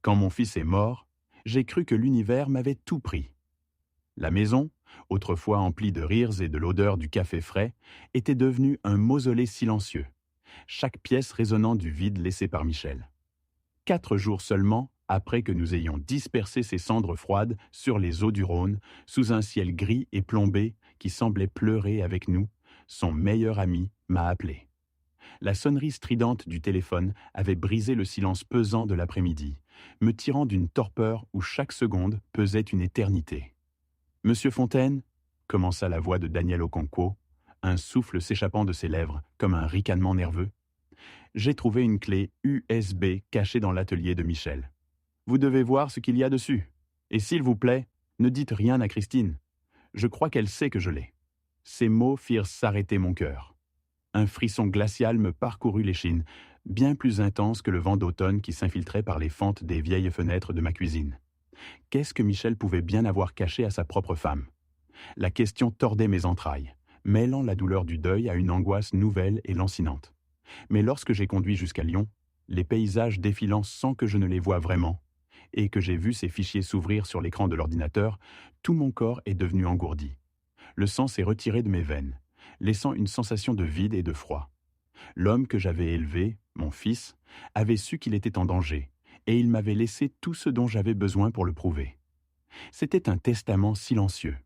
Quand mon fils est mort, j'ai cru que l'univers m'avait tout pris. La maison, autrefois emplie de rires et de l'odeur du café frais, était devenue un mausolée silencieux, chaque pièce résonnant du vide laissé par Michel. 4 jours seulement après que nous ayons dispersé ces cendres froides sur les eaux du Rhône, sous un ciel gris et plombé qui semblait pleurer avec nous, son meilleur ami m'a appelé. La sonnerie stridente du téléphone avait brisé le silence pesant de l'après-midi, me tirant d'une torpeur où chaque seconde pesait une éternité. Monsieur Fontaine, commença la voix de Daniel Okonkwo, un souffle s'échappant de ses lèvres comme un ricanement nerveux. J'ai trouvé une clé USB cachée dans l'atelier de Michel. Vous devez voir ce qu'il y a dessus. Et s'il vous plaît, ne dites rien à Christine. Je crois qu'elle sait que je l'ai. Ces mots firent s'arrêter mon cœur. Un frisson glacial me parcourut l'échine, bien plus intense que le vent d'automne qui s'infiltrait par les fentes des vieilles fenêtres de ma cuisine. Qu'est-ce que Michel pouvait bien avoir caché à sa propre femme? La question tordait mes entrailles, mêlant la douleur du deuil à une angoisse nouvelle et lancinante. Mais lorsque j'ai conduit jusqu'à Lyon, les paysages défilant sans que je ne les voie vraiment, et que j'ai vu ces fichiers s'ouvrir sur l'écran de l'ordinateur, tout mon corps est devenu engourdi. Le sang s'est retiré de mes veines, laissant une sensation de vide et de froid. L'homme que j'avais élevé, mon fils, avait su qu'il était en danger, et il m'avait laissé tout ce dont j'avais besoin pour le prouver. C'était un testament silencieux,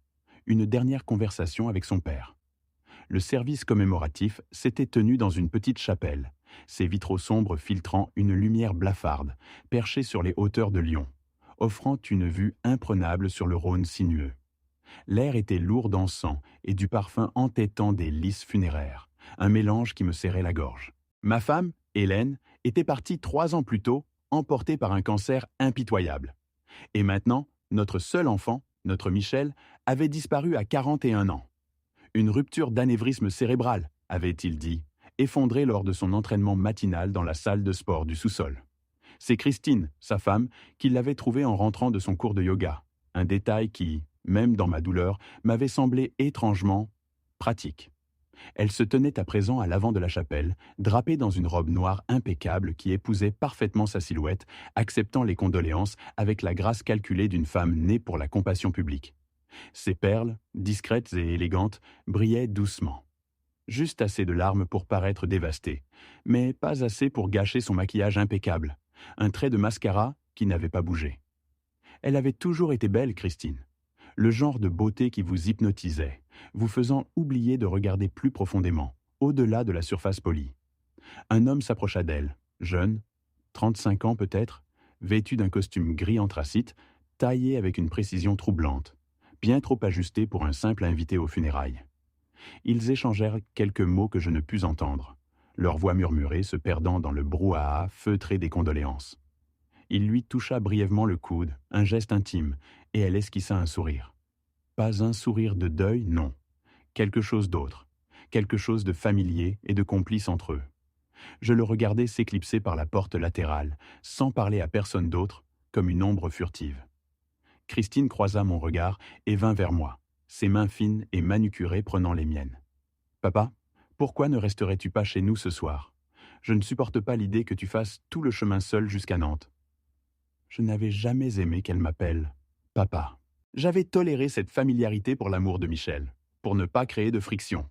une dernière conversation avec son père. Le service commémoratif s'était tenu dans une petite chapelle, ses vitraux sombres filtrant une lumière blafarde, perchée sur les hauteurs de Lyon, offrant une vue imprenable sur le Rhône sinueux. L'air était lourd d'encens et du parfum entêtant des lys funéraires, un mélange qui me serrait la gorge. Ma femme, Hélène, était partie 3 ans plus tôt, emportée par un cancer impitoyable. Et maintenant, notre seul enfant, notre Michel, avait disparu à 41 ans. Une rupture d'anévrisme cérébral, avait-il dit, effondré lors de son entraînement matinal dans la salle de sport du sous-sol. C'est Christine, sa femme, qui l'avait trouvé en rentrant de son cours de yoga, un détail qui, même dans ma douleur, m'avait semblé étrangement pratique. Elle se tenait à présent à l'avant de la chapelle, drapée dans une robe noire impeccable qui épousait parfaitement sa silhouette, acceptant les condoléances avec la grâce calculée d'une femme née pour la compassion publique. Ses perles, discrètes et élégantes, brillaient doucement. Juste assez de larmes pour paraître dévastée, mais pas assez pour gâcher son maquillage impeccable, un trait de mascara qui n'avait pas bougé. Elle avait toujours été belle, Christine. Le genre de beauté qui vous hypnotisait, vous faisant oublier de regarder plus profondément, au-delà de la surface polie. Un homme s'approcha d'elle, jeune, 35 ans peut-être, vêtu d'un costume gris anthracite, taillé avec une précision troublante, bien trop ajusté pour un simple invité aux funérailles. Ils échangèrent quelques mots que je ne pus entendre, leur voix murmurée se perdant dans le brouhaha feutré des condoléances. Il lui toucha brièvement le coude, un geste intime, et elle esquissa un sourire. Pas un sourire de deuil, non. Quelque chose d'autre, quelque chose de familier et de complice entre eux. Je le regardais s'éclipser par la porte latérale, sans parler à personne d'autre, comme une ombre furtive. Christine croisa mon regard et vint vers moi, ses mains fines et manucurées prenant les miennes. « Papa, pourquoi ne resterais-tu pas chez nous ce soir? Je ne supporte pas l'idée que tu fasses tout le chemin seul jusqu'à Nantes. » Je n'avais jamais aimé qu'elle m'appelle « papa ». J'avais toléré cette familiarité pour l'amour de Michel, pour ne pas créer de friction.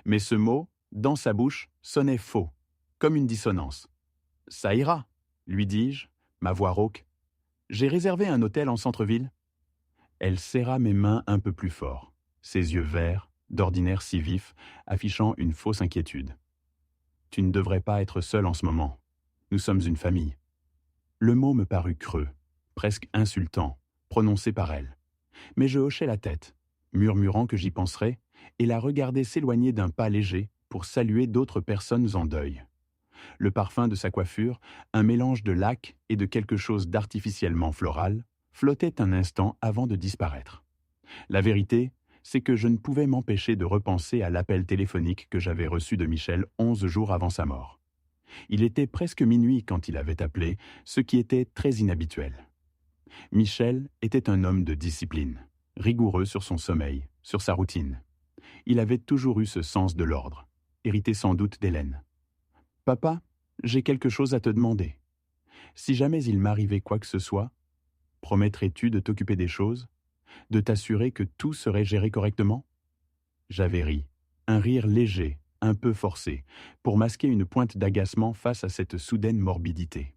Mais ce mot, dans sa bouche, sonnait faux, comme une dissonance. « Ça ira », lui dis-je, ma voix rauque. « J'ai réservé un hôtel en centre-ville. » Elle serra mes mains un peu plus fort, ses yeux verts, d'ordinaire si vifs, affichant une fausse inquiétude. « Tu ne devrais pas être seul en ce moment. Nous sommes une famille. » Le mot me parut creux, presque insultant, prononcé par elle. Mais je hochai la tête, murmurant que j'y penserais, et la regardai s'éloigner d'un pas léger pour saluer d'autres personnes en deuil. Le parfum de sa coiffure, un mélange de lac et de quelque chose d'artificiellement floral, flottait un instant avant de disparaître. La vérité, c'est que je ne pouvais m'empêcher de repenser à l'appel téléphonique que j'avais reçu de Michel 11 jours avant sa mort. Il était presque minuit quand il avait appelé, ce qui était très inhabituel. Michel était un homme de discipline, rigoureux sur son sommeil, sur sa routine. Il avait toujours eu ce sens de l'ordre, hérité sans doute d'Hélène. « Papa, j'ai quelque chose à te demander. » Si jamais il m'arrivait quoi que ce soit, promettrais-tu de t'occuper des choses, de t'assurer que tout serait géré correctement? J'avais ri, un rire léger, un peu forcé, pour masquer une pointe d'agacement face à cette soudaine morbidité.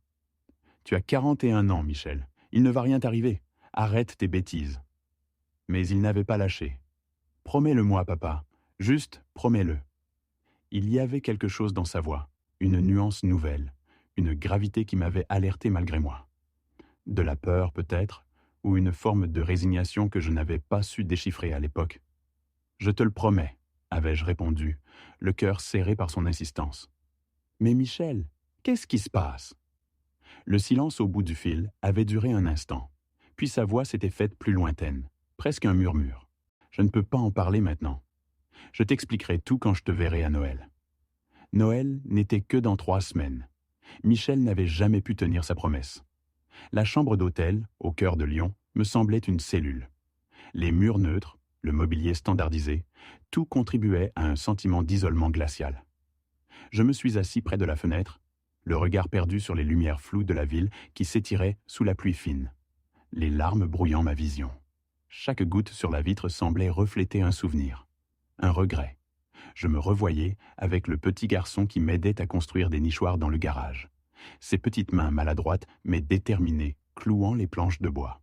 Tu as 41 ans, Michel. Il ne va rien t'arriver. Arrête tes bêtises. Mais il n'avait pas lâché. Promets-le-moi, papa. Juste, promets-le. Il y avait quelque chose dans sa voix, une nuance nouvelle, une gravité qui m'avait alerté malgré moi. De la peur, peut-être, ou une forme de résignation que je n'avais pas su déchiffrer à l'époque. Je te le promets, avais-je répondu, le cœur serré par son insistance. Mais Michel, qu'est-ce qui se passe? Le silence au bout du fil avait duré un instant, puis sa voix s'était faite plus lointaine, presque un murmure. Je ne peux pas en parler maintenant. Je t'expliquerai tout quand je te verrai à Noël. Noël n'était que dans 3 semaines. Michel n'avait jamais pu tenir sa promesse. La chambre d'hôtel, au cœur de Lyon, me semblait une cellule. Les murs neutres, le mobilier standardisé, tout contribuait à un sentiment d'isolement glacial. Je me suis assis près de la fenêtre, le regard perdu sur les lumières floues de la ville qui s'étiraient sous la pluie fine, les larmes brouillant ma vision. Chaque goutte sur la vitre semblait refléter un souvenir, un regret. Je me revoyais avec le petit garçon qui m'aidait à construire des nichoirs dans le garage, ses petites mains maladroites mais déterminées, clouant les planches de bois.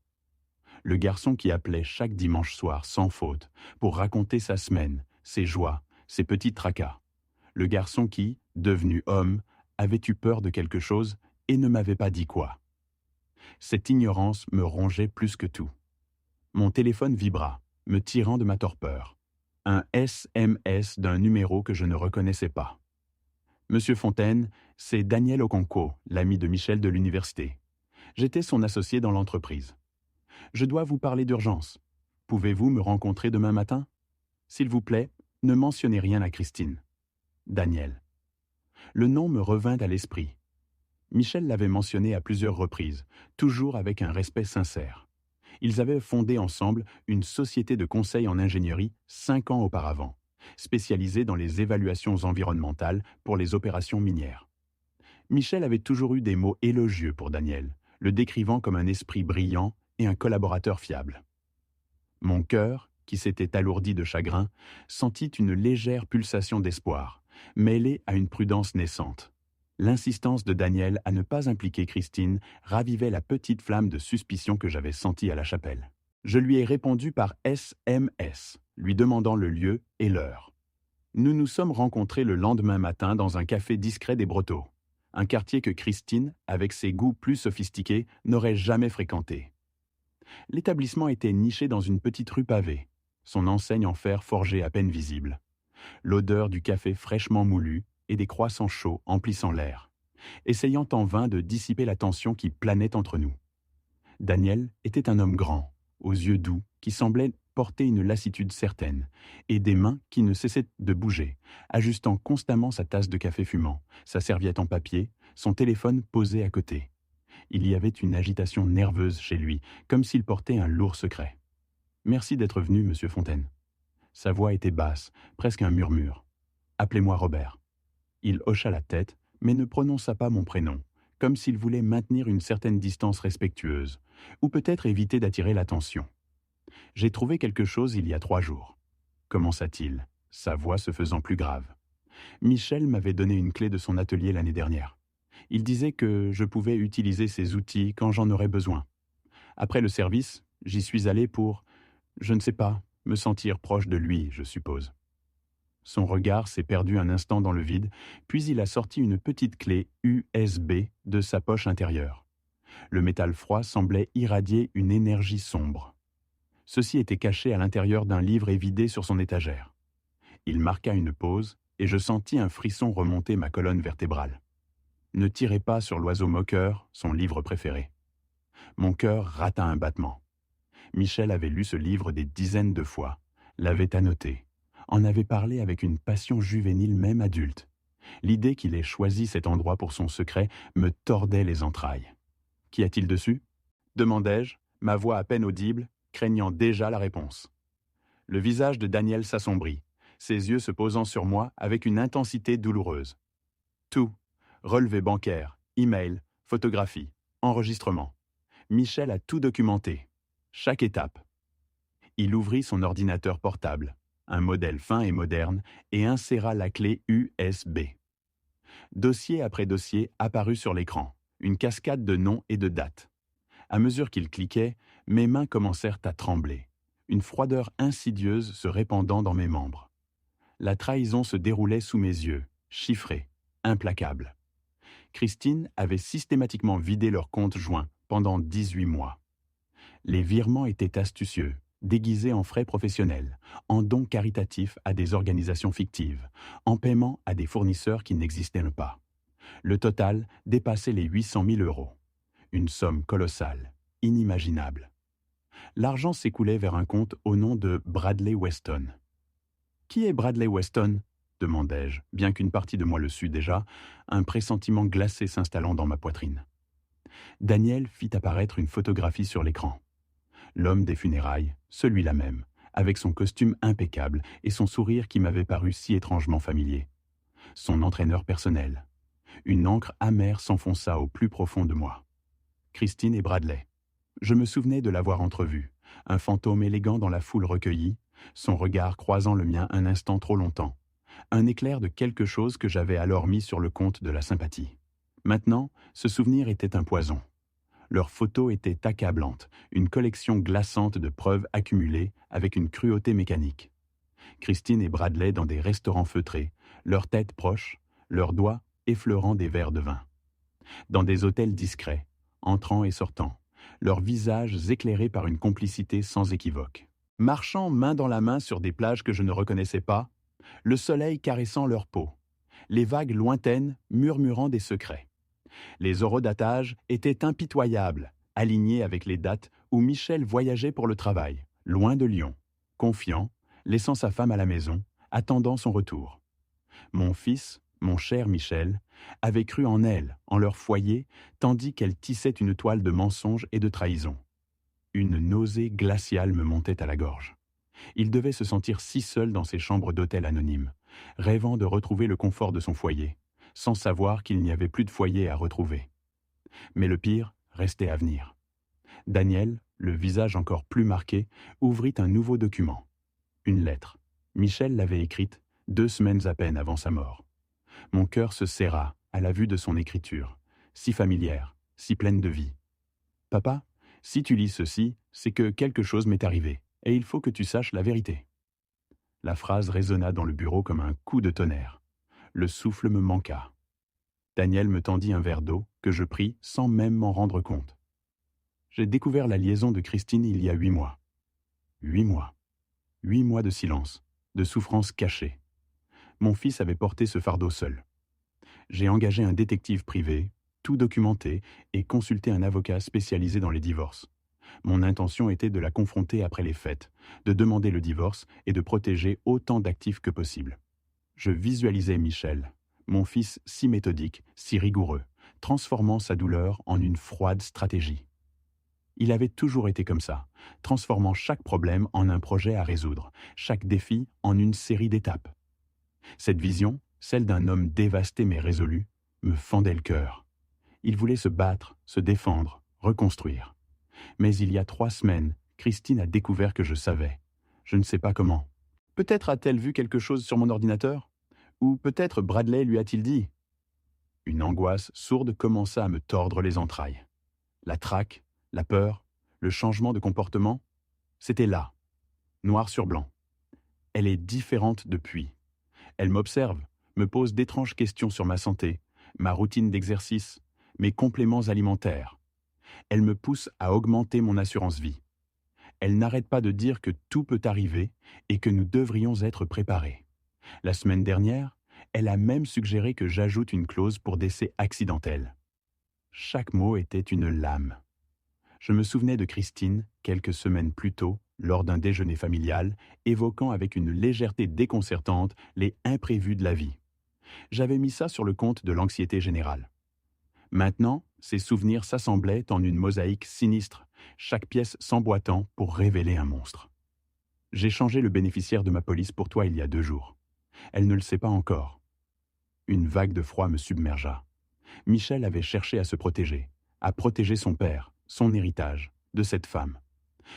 Le garçon qui appelait chaque dimanche soir sans faute pour raconter sa semaine, ses joies, ses petits tracas. Le garçon qui, devenu homme, avait eu peur de quelque chose et ne m'avait pas dit quoi. Cette ignorance me rongeait plus que tout. Mon téléphone vibra, me tirant de ma torpeur. Un SMS d'un numéro que je ne reconnaissais pas. Monsieur Fontaine, c'est Daniel Okonko, l'ami de Michel de l'université. J'étais son associé dans l'entreprise. Je dois vous parler d'urgence. Pouvez-vous me rencontrer demain matin? S'il vous plaît, ne mentionnez rien à Christine. Daniel. Le nom me revint à l'esprit. Michel l'avait mentionné à plusieurs reprises, toujours avec un respect sincère. Ils avaient fondé ensemble une société de conseil en ingénierie 5 ans auparavant, spécialisée dans les évaluations environnementales pour les opérations minières. Michel avait toujours eu des mots élogieux pour Daniel, le décrivant comme un esprit brillant et un collaborateur fiable. Mon cœur, qui s'était alourdi de chagrin, sentit une légère pulsation d'espoir, mêlée à une prudence naissante. L'insistance de Daniel à ne pas impliquer Christine ravivait la petite flamme de suspicion que j'avais sentie à la chapelle. Je lui ai répondu par SMS, lui demandant le lieu et l'heure. Nous nous sommes rencontrés le lendemain matin dans un café discret des Brotteaux, un quartier que Christine, avec ses goûts plus sophistiqués, n'aurait jamais fréquenté. L'établissement était niché dans une petite rue pavée, son enseigne en fer forgé à peine visible. L'odeur du café fraîchement moulu et des croissants chauds emplissant l'air, essayant en vain de dissiper la tension qui planait entre nous. Daniel était un homme grand, aux yeux doux, qui semblait porter une lassitude certaine, et des mains qui ne cessaient de bouger, ajustant constamment sa tasse de café fumant, sa serviette en papier, son téléphone posé à côté. Il y avait une agitation nerveuse chez lui, comme s'il portait un lourd secret. « Merci d'être venu, monsieur Fontaine. » Sa voix était basse, presque un murmure. « Appelez-moi Robert. » Il hocha la tête, mais ne prononça pas mon prénom, comme s'il voulait maintenir une certaine distance respectueuse, ou peut-être éviter d'attirer l'attention. « J'ai trouvé quelque chose il y a 3 jours. » commença-t-il, sa voix se faisant plus grave. « Michel m'avait donné une clé de son atelier l'année dernière. Il disait que je pouvais utiliser ses outils quand j'en aurais besoin. Après le service, j'y suis allé pour, je ne sais pas, me sentir proche de lui, je suppose. » Son regard s'est perdu un instant dans le vide, puis il a sorti une petite clé USB de sa poche intérieure. Le métal froid semblait irradier une énergie sombre. Ceci était caché à l'intérieur d'un livre évidé sur son étagère. Il marqua une pause, et je sentis un frisson remonter ma colonne vertébrale. Ne tirez pas sur l'oiseau moqueur, son livre préféré. Mon cœur rata un battement. Michel avait lu ce livre des dizaines de fois, l'avait annoté, en avait parlé avec une passion juvénile même adulte. L'idée qu'il ait choisi cet endroit pour son secret me tordait les entrailles. « Qu'y a-t-il dessus ?» demandai-je, ma voix à peine audible, craignant déjà la réponse. Le visage de Daniel s'assombrit, ses yeux se posant sur moi avec une intensité douloureuse. « Tout. Relevé bancaire, email, photographie. Enregistrement. Michel a tout documenté. Chaque étape. Il ouvrit son ordinateur portable, un modèle fin et moderne, et inséra la clé USB. Dossier après dossier apparut sur l'écran, une cascade de noms et de dates. À mesure qu'il cliquait, mes mains commencèrent à trembler, une froideur insidieuse se répandant dans mes membres. La trahison se déroulait sous mes yeux, chiffrée, implacable. Christine avait systématiquement vidé leur compte joint pendant 18 mois. Les virements étaient astucieux, déguisés en frais professionnels, en dons caritatifs à des organisations fictives, en paiement à des fournisseurs qui n'existaient pas. Le total dépassait les 800 000 euros. Une somme colossale, inimaginable. L'argent s'écoulait vers un compte au nom de Bradley Weston. « Qui est Bradley Weston ?» demandai-je, bien qu'une partie de moi le sût déjà, un pressentiment glacé s'installant dans ma poitrine. Daniel fit apparaître une photographie sur l'écran. L'homme des funérailles, celui-là même, avec son costume impeccable et son sourire qui m'avait paru si étrangement familier. Son entraîneur personnel. Une encre amère s'enfonça au plus profond de moi. Christine et Bradley. Je me souvenais de l'avoir entrevu, un fantôme élégant dans la foule recueillie, son regard croisant le mien un instant trop longtemps. Un éclair de quelque chose que j'avais alors mis sur le compte de la sympathie. Maintenant, ce souvenir était un poison. Leurs photos étaient accablantes, une collection glaçante de preuves accumulées avec une cruauté mécanique. Christine et Bradley dans des restaurants feutrés, leurs têtes proches, leurs doigts effleurant des verres de vin. Dans des hôtels discrets, entrant et sortant, leurs visages éclairés par une complicité sans équivoque. Marchant main dans la main sur des plages que je ne reconnaissais pas, le soleil caressant leur peau, les vagues lointaines murmurant des secrets. Les horodatages étaient impitoyables, alignés avec les dates où Michel voyageait pour le travail, loin de Lyon, confiant, laissant sa femme à la maison, attendant son retour. Mon fils, mon cher Michel, avait cru en elle, en leur foyer, tandis qu'elle tissait une toile de mensonges et de trahison. Une nausée glaciale me montait à la gorge. Il devait se sentir si seul dans ses chambres d'hôtel anonymes, rêvant de retrouver le confort de son foyer, sans savoir qu'il n'y avait plus de foyer à retrouver. Mais le pire restait à venir. Daniel, le visage encore plus marqué, ouvrit un nouveau document. Une lettre. Michel l'avait écrite 2 semaines à peine avant sa mort. Mon cœur se serra à la vue de son écriture, si familière, si pleine de vie. « Papa, si tu lis ceci, c'est que quelque chose m'est arrivé, et il faut que tu saches la vérité. » La phrase résonna dans le bureau comme un coup de tonnerre. Le souffle me manqua. Daniel me tendit un verre d'eau que je pris sans même m'en rendre compte. J'ai découvert la liaison de Christine il y a 8 mois. 8 mois. 8 mois de silence, de souffrance cachée. Mon fils avait porté ce fardeau seul. J'ai engagé un détective privé, tout documenté, et consulté un avocat spécialisé dans les divorces. Mon intention était de la confronter après les fêtes, de demander le divorce et de protéger autant d'actifs que possible. Je visualisais Michel, mon fils si méthodique, si rigoureux, transformant sa douleur en une froide stratégie. Il avait toujours été comme ça, transformant chaque problème en un projet à résoudre, chaque défi en une série d'étapes. Cette vision, celle d'un homme dévasté mais résolu, me fendait le cœur. Il voulait se battre, se défendre, reconstruire. Mais il y a 3 semaines, Christine a découvert que je savais. Je ne sais pas comment. Peut-être a-t-elle vu quelque chose sur mon ordinateur ? Ou peut-être Bradley lui a-t-il dit ? Une angoisse sourde commença à me tordre les entrailles. La traque, la peur, le changement de comportement, c'était là, noir sur blanc. Elle est différente depuis. Elle m'observe, me pose d'étranges questions sur ma santé, ma routine d'exercice, mes compléments alimentaires. Elle me pousse à augmenter mon assurance vie. Elle n'arrête pas de dire que tout peut arriver et que nous devrions être préparés. La semaine dernière, elle a même suggéré que j'ajoute une clause pour décès accidentel. Chaque mot était une lame. Je me souvenais de Christine, quelques semaines plus tôt, lors d'un déjeuner familial, évoquant avec une légèreté déconcertante les imprévus de la vie. J'avais mis ça sur le compte de l'anxiété générale. Maintenant, ces souvenirs s'assemblaient en une mosaïque sinistre, chaque pièce s'emboîtant pour révéler un monstre. J'ai changé le bénéficiaire de ma police pour toi il y a 2 jours. Elle ne le sait pas encore. Une vague de froid me submergea. Michel avait cherché à se protéger, à protéger son père, son héritage, de cette femme.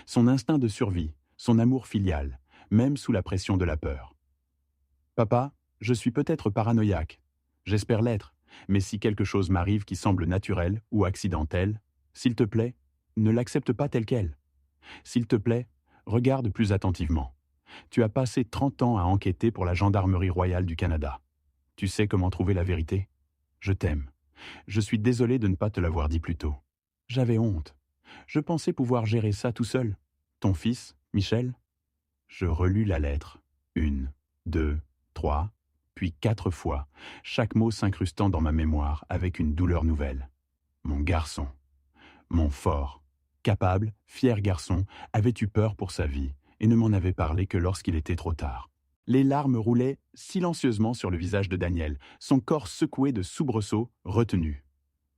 Son instinct de survie, son amour filial, même sous la pression de la peur. Papa, je suis peut-être paranoïaque. J'espère l'être, mais si quelque chose m'arrive qui semble naturel ou accidentel, s'il te plaît, ne l'accepte pas tel quel. S'il te plaît, regarde plus attentivement. Tu as passé 30 ans à enquêter pour la Gendarmerie royale du Canada. Tu sais comment trouver la vérité? Je t'aime. Je suis désolé de ne pas te l'avoir dit plus tôt. J'avais honte. Je pensais pouvoir gérer ça tout seul. Ton fils, Michel? Je relus la lettre. 1, 2, 3, puis 4 fois, chaque mot s'incrustant dans ma mémoire avec une douleur nouvelle. Mon garçon. Mon fort, capable, fier garçon avait eu peur pour sa vie et ne m'en avait parlé que lorsqu'il était trop tard. Les larmes roulaient silencieusement sur le visage de Daniel, son corps secoué de soubresauts, retenu.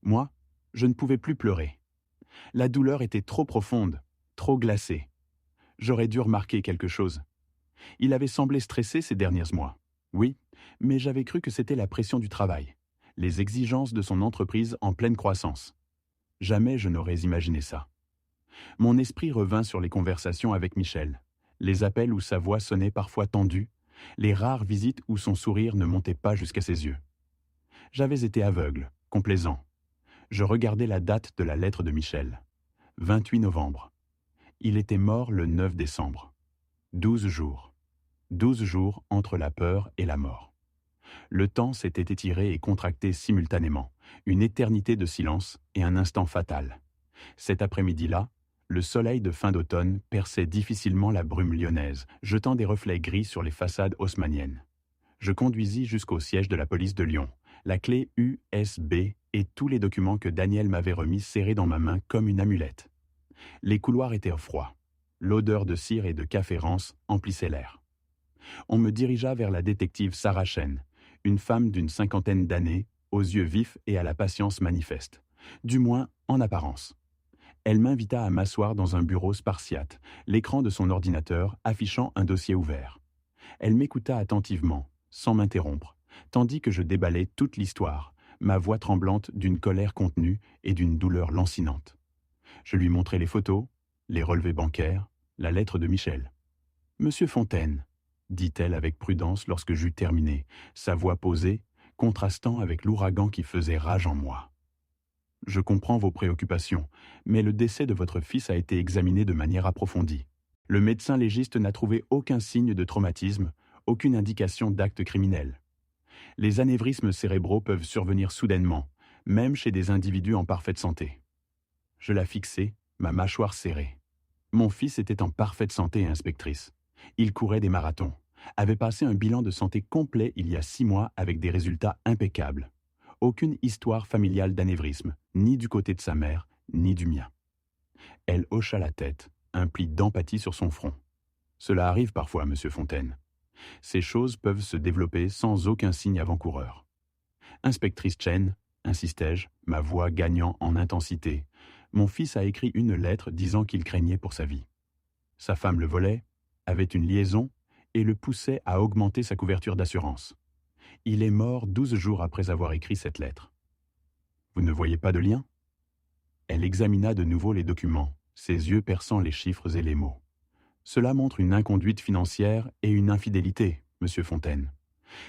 Moi, je ne pouvais plus pleurer. La douleur était trop profonde, trop glacée. J'aurais dû remarquer quelque chose. Il avait semblé stressé ces derniers mois. Oui, mais j'avais cru que c'était la pression du travail, les exigences de son entreprise en pleine croissance. Jamais je n'aurais imaginé ça. Mon esprit revint sur les conversations avec Michel, les appels où sa voix sonnait parfois tendue, les rares visites où son sourire ne montait pas jusqu'à ses yeux. J'avais été aveugle, complaisant. Je regardais la date de la lettre de Michel. 28 novembre. Il était mort le 9 décembre. 12 jours. 12 jours entre la peur et la mort. Le temps s'était étiré et contracté simultanément, une éternité de silence et un instant fatal. Cet après-midi-là, le soleil de fin d'automne perçait difficilement la brume lyonnaise, jetant des reflets gris sur les façades haussmanniennes. Je conduisis jusqu'au siège de la police de Lyon, la clé USB et tous les documents que Daniel m'avait remis serrés dans ma main comme une amulette. Les couloirs étaient froids. L'odeur de cire et de café rance emplissait l'air. On me dirigea vers la détective Sarah Chen, une femme d'une 50aine d'années, aux yeux vifs et à la patience manifeste, du moins en apparence. Elle m'invita à m'asseoir dans un bureau spartiate, l'écran de son ordinateur affichant un dossier ouvert. Elle m'écouta attentivement, sans m'interrompre, tandis que je déballais toute l'histoire, ma voix tremblante d'une colère contenue et d'une douleur lancinante. Je lui montrai les photos, les relevés bancaires, la lettre de Michel. « Monsieur Fontaine », dit-elle avec prudence lorsque j'eus terminé, sa voix posée, contrastant avec l'ouragan qui faisait rage en moi. « Je comprends vos préoccupations, mais le décès de votre fils a été examiné de manière approfondie. Le médecin légiste n'a trouvé aucun signe de traumatisme, aucune indication d'acte criminel. Les anévrismes cérébraux peuvent survenir soudainement, même chez des individus en parfaite santé. » Je la fixai, ma mâchoire serrée. Mon fils était en parfaite santé, inspectrice. Il courait des marathons, avait passé un bilan de santé complet il y a 6 mois avec des résultats impeccables. Aucune histoire familiale d'anévrisme, ni du côté de sa mère, ni du mien. Elle hocha la tête, un pli d'empathie sur son front. Cela arrive parfois, monsieur Fontaine. Ces choses peuvent se développer sans aucun signe avant-coureur. Inspectrice Chen, insistai-je, ma voix gagnant en intensité, mon fils a écrit une lettre disant qu'il craignait pour sa vie. Sa femme le volait, avait une liaison et le poussait à augmenter sa couverture d'assurance. Il est mort 12 jours après avoir écrit cette lettre. Vous ne voyez pas de lien? Elle examina de nouveau les documents, ses yeux perçant les chiffres et les mots. Cela montre une inconduite financière et une infidélité, monsieur Fontaine.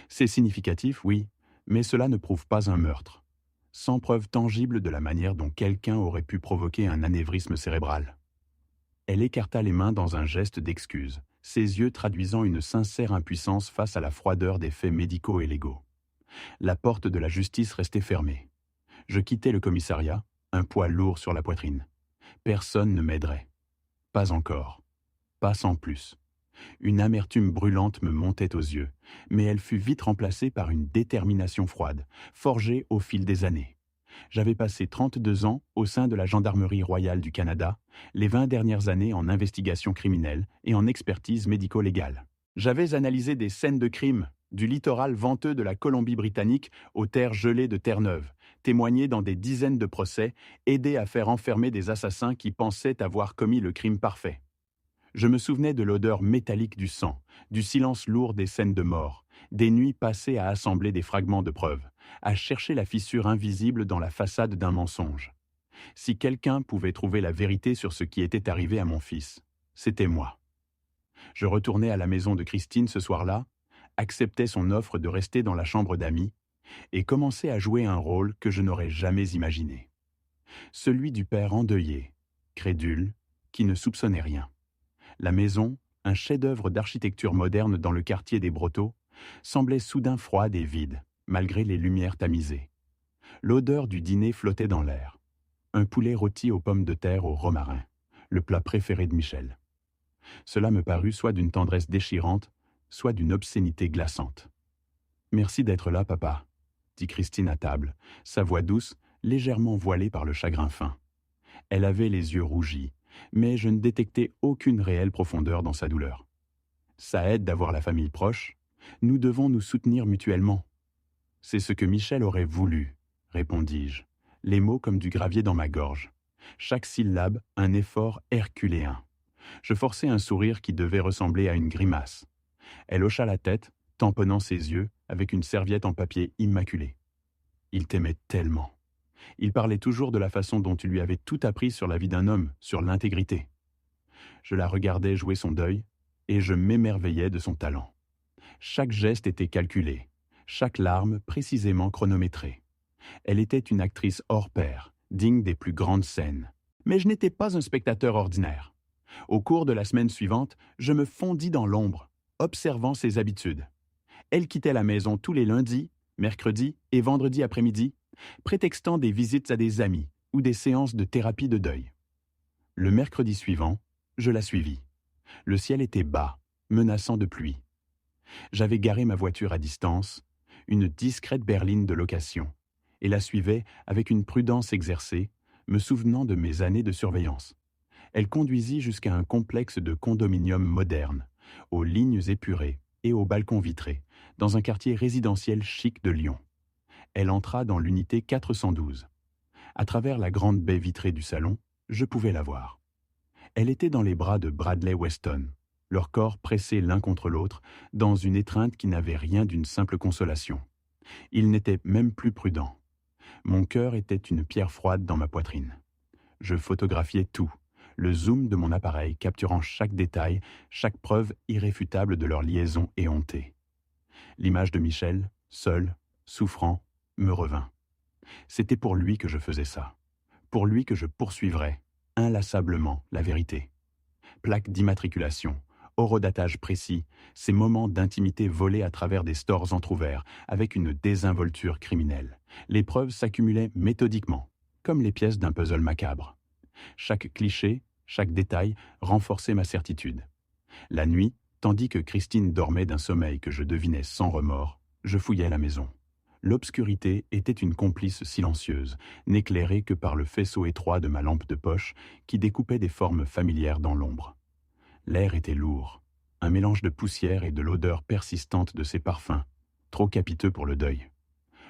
C'est significatif, oui, mais cela ne prouve pas un meurtre. Sans preuve tangible de la manière dont quelqu'un aurait pu provoquer un anévrisme cérébral. Elle écarta les mains dans un geste d'excuse, ses yeux traduisant une sincère impuissance face à la froideur des faits médicaux et légaux. La porte de la justice restait fermée. Je quittai le commissariat, un poids lourd sur la poitrine. Personne ne m'aiderait. Pas encore. Pas sans plus. Une amertume brûlante me montait aux yeux, mais elle fut vite remplacée par une détermination froide, forgée au fil des années. J'avais passé 32 ans au sein de la Gendarmerie royale du Canada, les 20 dernières années en investigation criminelle et en expertise médico-légale. J'avais analysé des scènes de crime, du littoral venteux de la Colombie-Britannique aux terres gelées de Terre-Neuve, témoigné dans des dizaines de procès, aidé à faire enfermer des assassins qui pensaient avoir commis le crime parfait. Je me souvenais de l'odeur métallique du sang, du silence lourd des scènes de mort, des nuits passées à assembler des fragments de preuves, à chercher la fissure invisible dans la façade d'un mensonge. Si quelqu'un pouvait trouver la vérité sur ce qui était arrivé à mon fils, c'était moi. Je retournais à la maison de Christine ce soir-là, acceptais son offre de rester dans la chambre d'amis et commençais à jouer un rôle que je n'aurais jamais imaginé. Celui du père endeuillé, crédule, qui ne soupçonnait rien. La maison, un chef-d'œuvre d'architecture moderne dans le quartier des Brotteaux, semblait soudain froide et vide, malgré les lumières tamisées. L'odeur du dîner flottait dans l'air. Un poulet rôti aux pommes de terre au romarin, le plat préféré de Michel. Cela me parut soit d'une tendresse déchirante, soit d'une obscénité glaçante. « Merci d'être là, papa », dit Christine à table, sa voix douce, légèrement voilée par le chagrin fin. Elle avait les yeux rougis, mais je ne détectais aucune réelle profondeur dans sa douleur. Ça aide d'avoir la famille proche. Nous devons nous soutenir mutuellement. C'est ce que Michel aurait voulu, répondis-je, les mots comme du gravier dans ma gorge. Chaque syllabe, un effort herculéen. Je forçai un sourire qui devait ressembler à une grimace. Elle hocha la tête, tamponnant ses yeux avec une serviette en papier immaculé. Il t'aimait tellement. Il parlait toujours de la façon dont tu lui avais tout appris sur la vie d'un homme, sur l'intégrité. Je la regardais jouer son deuil, et je m'émerveillais de son talent. Chaque geste était calculé, chaque larme précisément chronométrée. Elle était une actrice hors pair, digne des plus grandes scènes. Mais je n'étais pas un spectateur ordinaire. Au cours de la semaine suivante, je me fondis dans l'ombre, observant ses habitudes. Elle quittait la maison tous les lundis, mercredis et vendredis après-midi, prétextant des visites à des amis ou des séances de thérapie de deuil. Le mercredi suivant, je la suivis. Le ciel était bas, menaçant de pluie. J'avais garé ma voiture à distance, une discrète berline de location, et la suivais avec une prudence exercée, me souvenant de mes années de surveillance. Elle conduisit jusqu'à un complexe de condominiums modernes, aux lignes épurées et aux balcons vitrés, dans un quartier résidentiel chic de Lyon. Elle entra dans l'unité 412. À travers la grande baie vitrée du salon, je pouvais la voir. Elle était dans les bras de Bradley Weston, leurs corps pressés l'un contre l'autre, dans une étreinte qui n'avait rien d'une simple consolation. Il n'était même plus prudent. Mon cœur était une pierre froide dans ma poitrine. Je photographiais tout, le zoom de mon appareil capturant chaque détail, chaque preuve irréfutable de leur liaison éhontée. L'image de Michel, seul, souffrant, me revint. C'était pour lui que je faisais ça, pour lui que je poursuivrais, inlassablement, la vérité. Plaque d'immatriculation, horodatage précis, ces moments d'intimité volés à travers des stores entr'ouverts, avec une désinvolture criminelle. Les preuves s'accumulaient méthodiquement, comme les pièces d'un puzzle macabre. Chaque cliché, chaque détail renforçait ma certitude. La nuit, tandis que Christine dormait d'un sommeil que je devinais sans remords, je fouillais la maison. L'obscurité était une complice silencieuse, n'éclairée que par le faisceau étroit de ma lampe de poche qui découpait des formes familières dans l'ombre. L'air était lourd, un mélange de poussière et de l'odeur persistante de ses parfums, trop capiteux pour le deuil.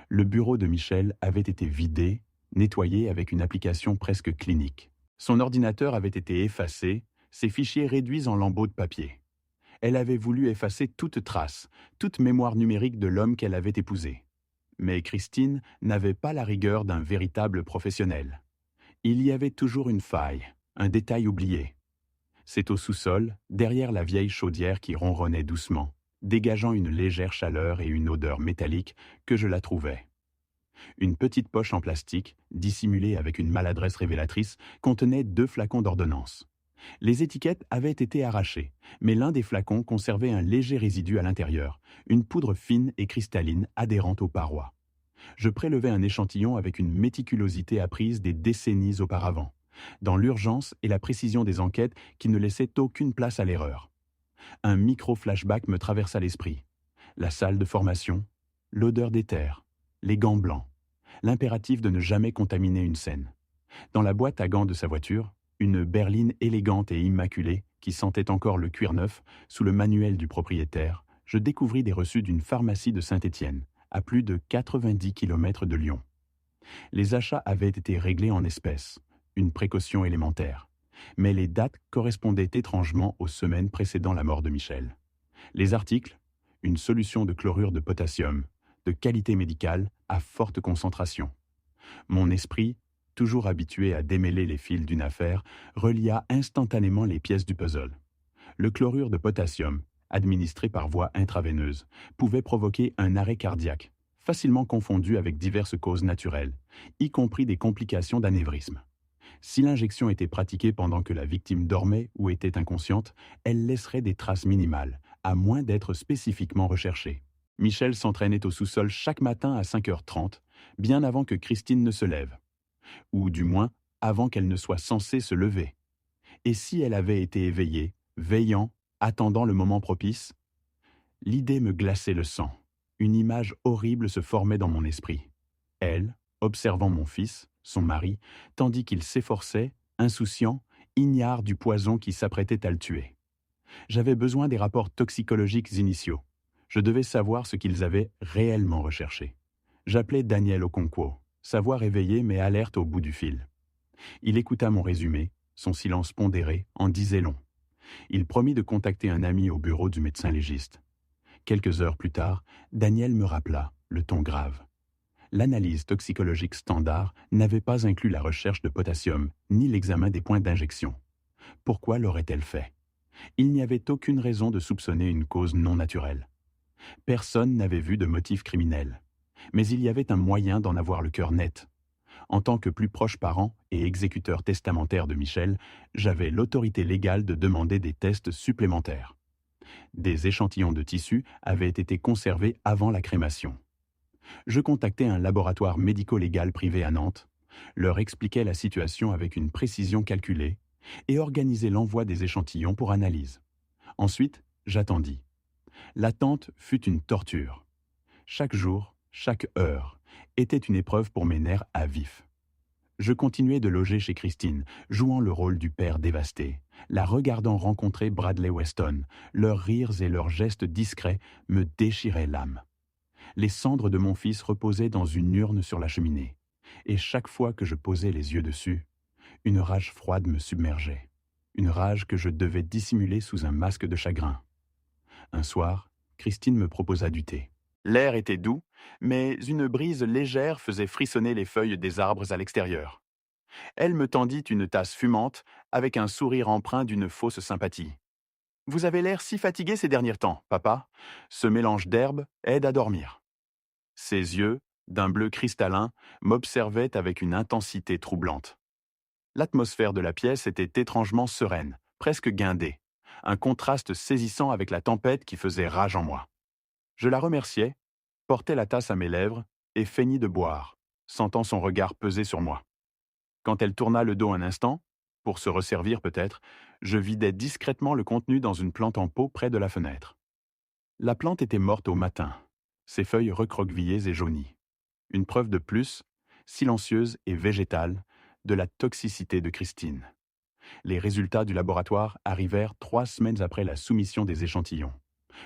Le bureau de Michel avait été vidé, nettoyé avec une application presque clinique. Son ordinateur avait été effacé, ses fichiers réduits en lambeaux de papier. Elle avait voulu effacer toute trace, toute mémoire numérique de l'homme qu'elle avait épousé. Mais Christine n'avait pas la rigueur d'un véritable professionnel. Il y avait toujours une faille, un détail oublié. C'est au sous-sol, derrière la vieille chaudière qui ronronnait doucement, dégageant une légère chaleur et une odeur métallique, que je la trouvais. Une petite poche en plastique, dissimulée avec une maladresse révélatrice, contenait 2 flacons d'ordonnance. Les étiquettes avaient été arrachées, mais l'un des flacons conservait un léger résidu à l'intérieur, une poudre fine et cristalline adhérente aux parois. Je prélevai un échantillon avec une méticulosité apprise des décennies auparavant, dans l'urgence et la précision des enquêtes qui ne laissaient aucune place à l'erreur. Un micro-flashback me traversa l'esprit. La salle de formation, l'odeur d'éther, les gants blancs, l'impératif de ne jamais contaminer une scène. Dans la boîte à gants de sa voiture, une berline élégante et immaculée qui sentait encore le cuir neuf, sous le manuel du propriétaire, je découvris des reçus d'une pharmacie de Saint-Étienne, à plus de 90 km de Lyon. Les achats avaient été réglés en espèces, une précaution élémentaire, mais les dates correspondaient étrangement aux semaines précédant la mort de Michel. Les articles, une solution de chlorure de potassium, de qualité médicale à forte concentration. Mon esprit, toujours habitué à démêler les fils d'une affaire, relia instantanément les pièces du puzzle. Le chlorure de potassium, administré par voie intraveineuse, pouvait provoquer un arrêt cardiaque, facilement confondu avec diverses causes naturelles, y compris des complications d'anévrisme. Si l'injection était pratiquée pendant que la victime dormait ou était inconsciente, elle laisserait des traces minimales, à moins d'être spécifiquement recherchée. Michel s'entraînait au sous-sol chaque matin à 5h30, bien avant que Christine ne se lève, ou du moins avant qu'elle ne soit censée se lever. Et si elle avait été éveillée, veillant, attendant le moment propice? L'idée me glaçait le sang. Une image horrible se formait dans mon esprit. Elle, observant mon fils, son mari, tandis qu'il s'efforçait, insouciant, ignare du poison qui s'apprêtait à le tuer. J'avais besoin des rapports toxicologiques initiaux. Je devais savoir ce qu'ils avaient réellement recherché. J'appelai Daniel Okonkwo, sa voix réveillée mais alerte au bout du fil. Il écouta mon résumé, son silence pondéré en disait long. Il promit de contacter un ami au bureau du médecin légiste. Quelques heures plus tard, Daniel me rappela, le ton grave. L'analyse toxicologique standard n'avait pas inclus la recherche de potassium, ni l'examen des points d'injection. Pourquoi l'aurait-elle fait? Il n'y avait aucune raison de soupçonner une cause non naturelle. Personne n'avait vu de motif criminel. Mais il y avait un moyen d'en avoir le cœur net. En tant que plus proche parent et exécuteur testamentaire de Michel, j'avais l'autorité légale de demander des tests supplémentaires. Des échantillons de tissu avaient été conservés avant la crémation. Je contactai un laboratoire médico-légal privé à Nantes, leur expliquai la situation avec une précision calculée et organisai l'envoi des échantillons pour analyse. Ensuite, j'attendis. L'attente fut une torture. Chaque jour, chaque heure, était une épreuve pour mes nerfs à vif. Je continuais de loger chez Christine, jouant le rôle du père dévasté, la regardant rencontrer Bradley Weston. Leurs rires et leurs gestes discrets me déchiraient l'âme. Les cendres de mon fils reposaient dans une urne sur la cheminée, et chaque fois que je posais les yeux dessus, une rage froide me submergeait, une rage que je devais dissimuler sous un masque de chagrin. Un soir, Christine me proposa du thé. L'air était doux, mais une brise légère faisait frissonner les feuilles des arbres à l'extérieur. Elle me tendit une tasse fumante avec un sourire empreint d'une fausse sympathie. « Vous avez l'air si fatigué ces derniers temps, papa. Ce mélange d'herbes aide à dormir. » Ses yeux, d'un bleu cristallin, m'observaient avec une intensité troublante. L'atmosphère de la pièce était étrangement sereine, presque guindée, un contraste saisissant avec la tempête qui faisait rage en moi. Je la remerciai, portai la tasse à mes lèvres et feignis de boire, sentant son regard peser sur moi. Quand elle tourna le dos un instant, pour se resservir peut-être, je vidai discrètement le contenu dans une plante en pot près de la fenêtre. La plante était morte au matin, ses feuilles recroquevillées et jaunies. Une preuve de plus, silencieuse et végétale, de la toxicité de Christine. Les résultats du laboratoire arrivèrent 3 semaines après la soumission des échantillons.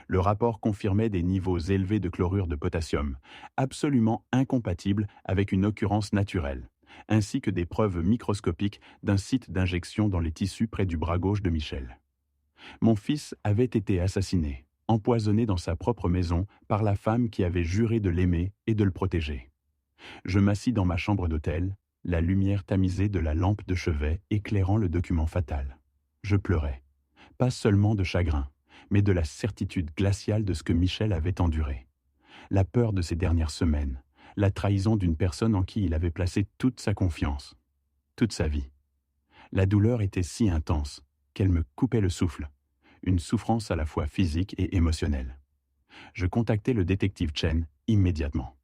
Le rapport confirmait des niveaux élevés de chlorure de potassium, absolument incompatibles avec une occurrence naturelle, ainsi que des preuves microscopiques d'un site d'injection dans les tissus près du bras gauche de Michel. Mon fils avait été assassiné, empoisonné dans sa propre maison par la femme qui avait juré de l'aimer et de le protéger. Je m'assis dans ma chambre d'hôtel, la lumière tamisée de la lampe de chevet éclairant le document fatal. Je pleurais, pas seulement de chagrin, mais de la certitude glaciale de ce que Michel avait enduré. La peur de ces dernières semaines, la trahison d'une personne en qui il avait placé toute sa confiance, toute sa vie. La douleur était si intense qu'elle me coupait le souffle, une souffrance à la fois physique et émotionnelle. Je contactai le détective Chen immédiatement.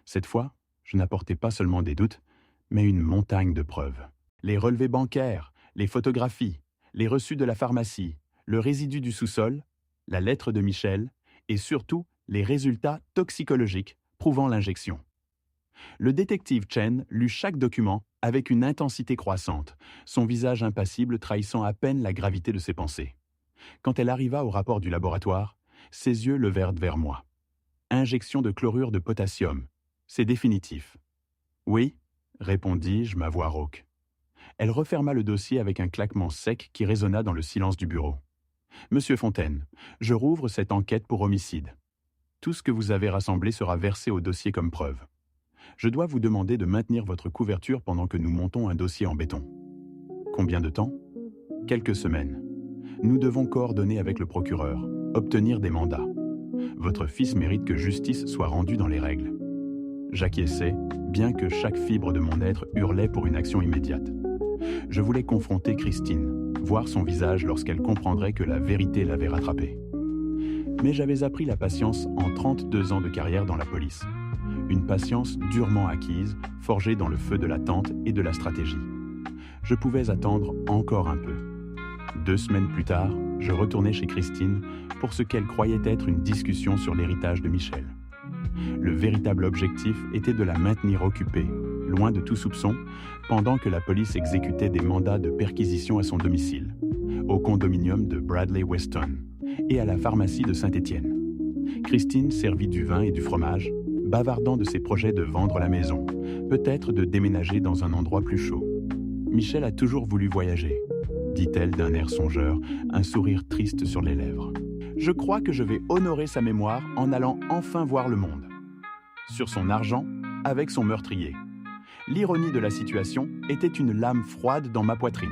Cette fois, je n'apportais pas seulement des doutes, mais une montagne de preuves. Les relevés bancaires, les photographies, les reçus de la pharmacie, le résidu du sous-sol, la lettre de Michel et surtout les résultats toxicologiques prouvant l'injection. Le détective Chen lut chaque document avec une intensité croissante, son visage impassible trahissant à peine la gravité de ses pensées. Quand elle arriva au rapport du laboratoire, ses yeux levèrent vers moi. Injection de chlorure de potassium. C'est définitif. Oui, répondis-je, ma voix rauque. Elle referma le dossier avec un claquement sec qui résonna dans le silence du bureau. Monsieur Fontaine, je rouvre cette enquête pour homicide. Tout ce que vous avez rassemblé sera versé au dossier comme preuve. Je dois vous demander de maintenir votre couverture pendant que nous montons un dossier en béton. Combien de temps? Quelques semaines. Nous devons coordonner avec le procureur, obtenir des mandats. Votre fils mérite que justice soit rendue dans les règles. » J'acquiesçais, bien que chaque fibre de mon être hurlait pour une action immédiate. Je voulais confronter Christine, voir son visage lorsqu'elle comprendrait que la vérité l'avait rattrapée. Mais j'avais appris la patience en 32 ans de carrière dans la police. Une patience durement acquise, forgée dans le feu de l'attente et de la stratégie. Je pouvais attendre encore un peu. 2 semaines plus tard, je retournais chez Christine pour ce qu'elle croyait être une discussion sur l'héritage de Michel. Le véritable objectif était de la maintenir occupée, loin de tout soupçon, pendant que la police exécutait des mandats de perquisition à son domicile, au condominium de Bradley Weston et à la pharmacie de Saint-Étienne. Christine servit du vin et du fromage, bavardant de ses projets de vendre la maison, peut-être de déménager dans un endroit plus chaud. Michel a toujours voulu voyager, dit-elle d'un air songeur, un sourire triste sur les lèvres. Je crois que je vais honorer sa mémoire en allant enfin voir le monde. Sur son argent, avec son meurtrier. L'ironie de la situation était une lame froide dans ma poitrine.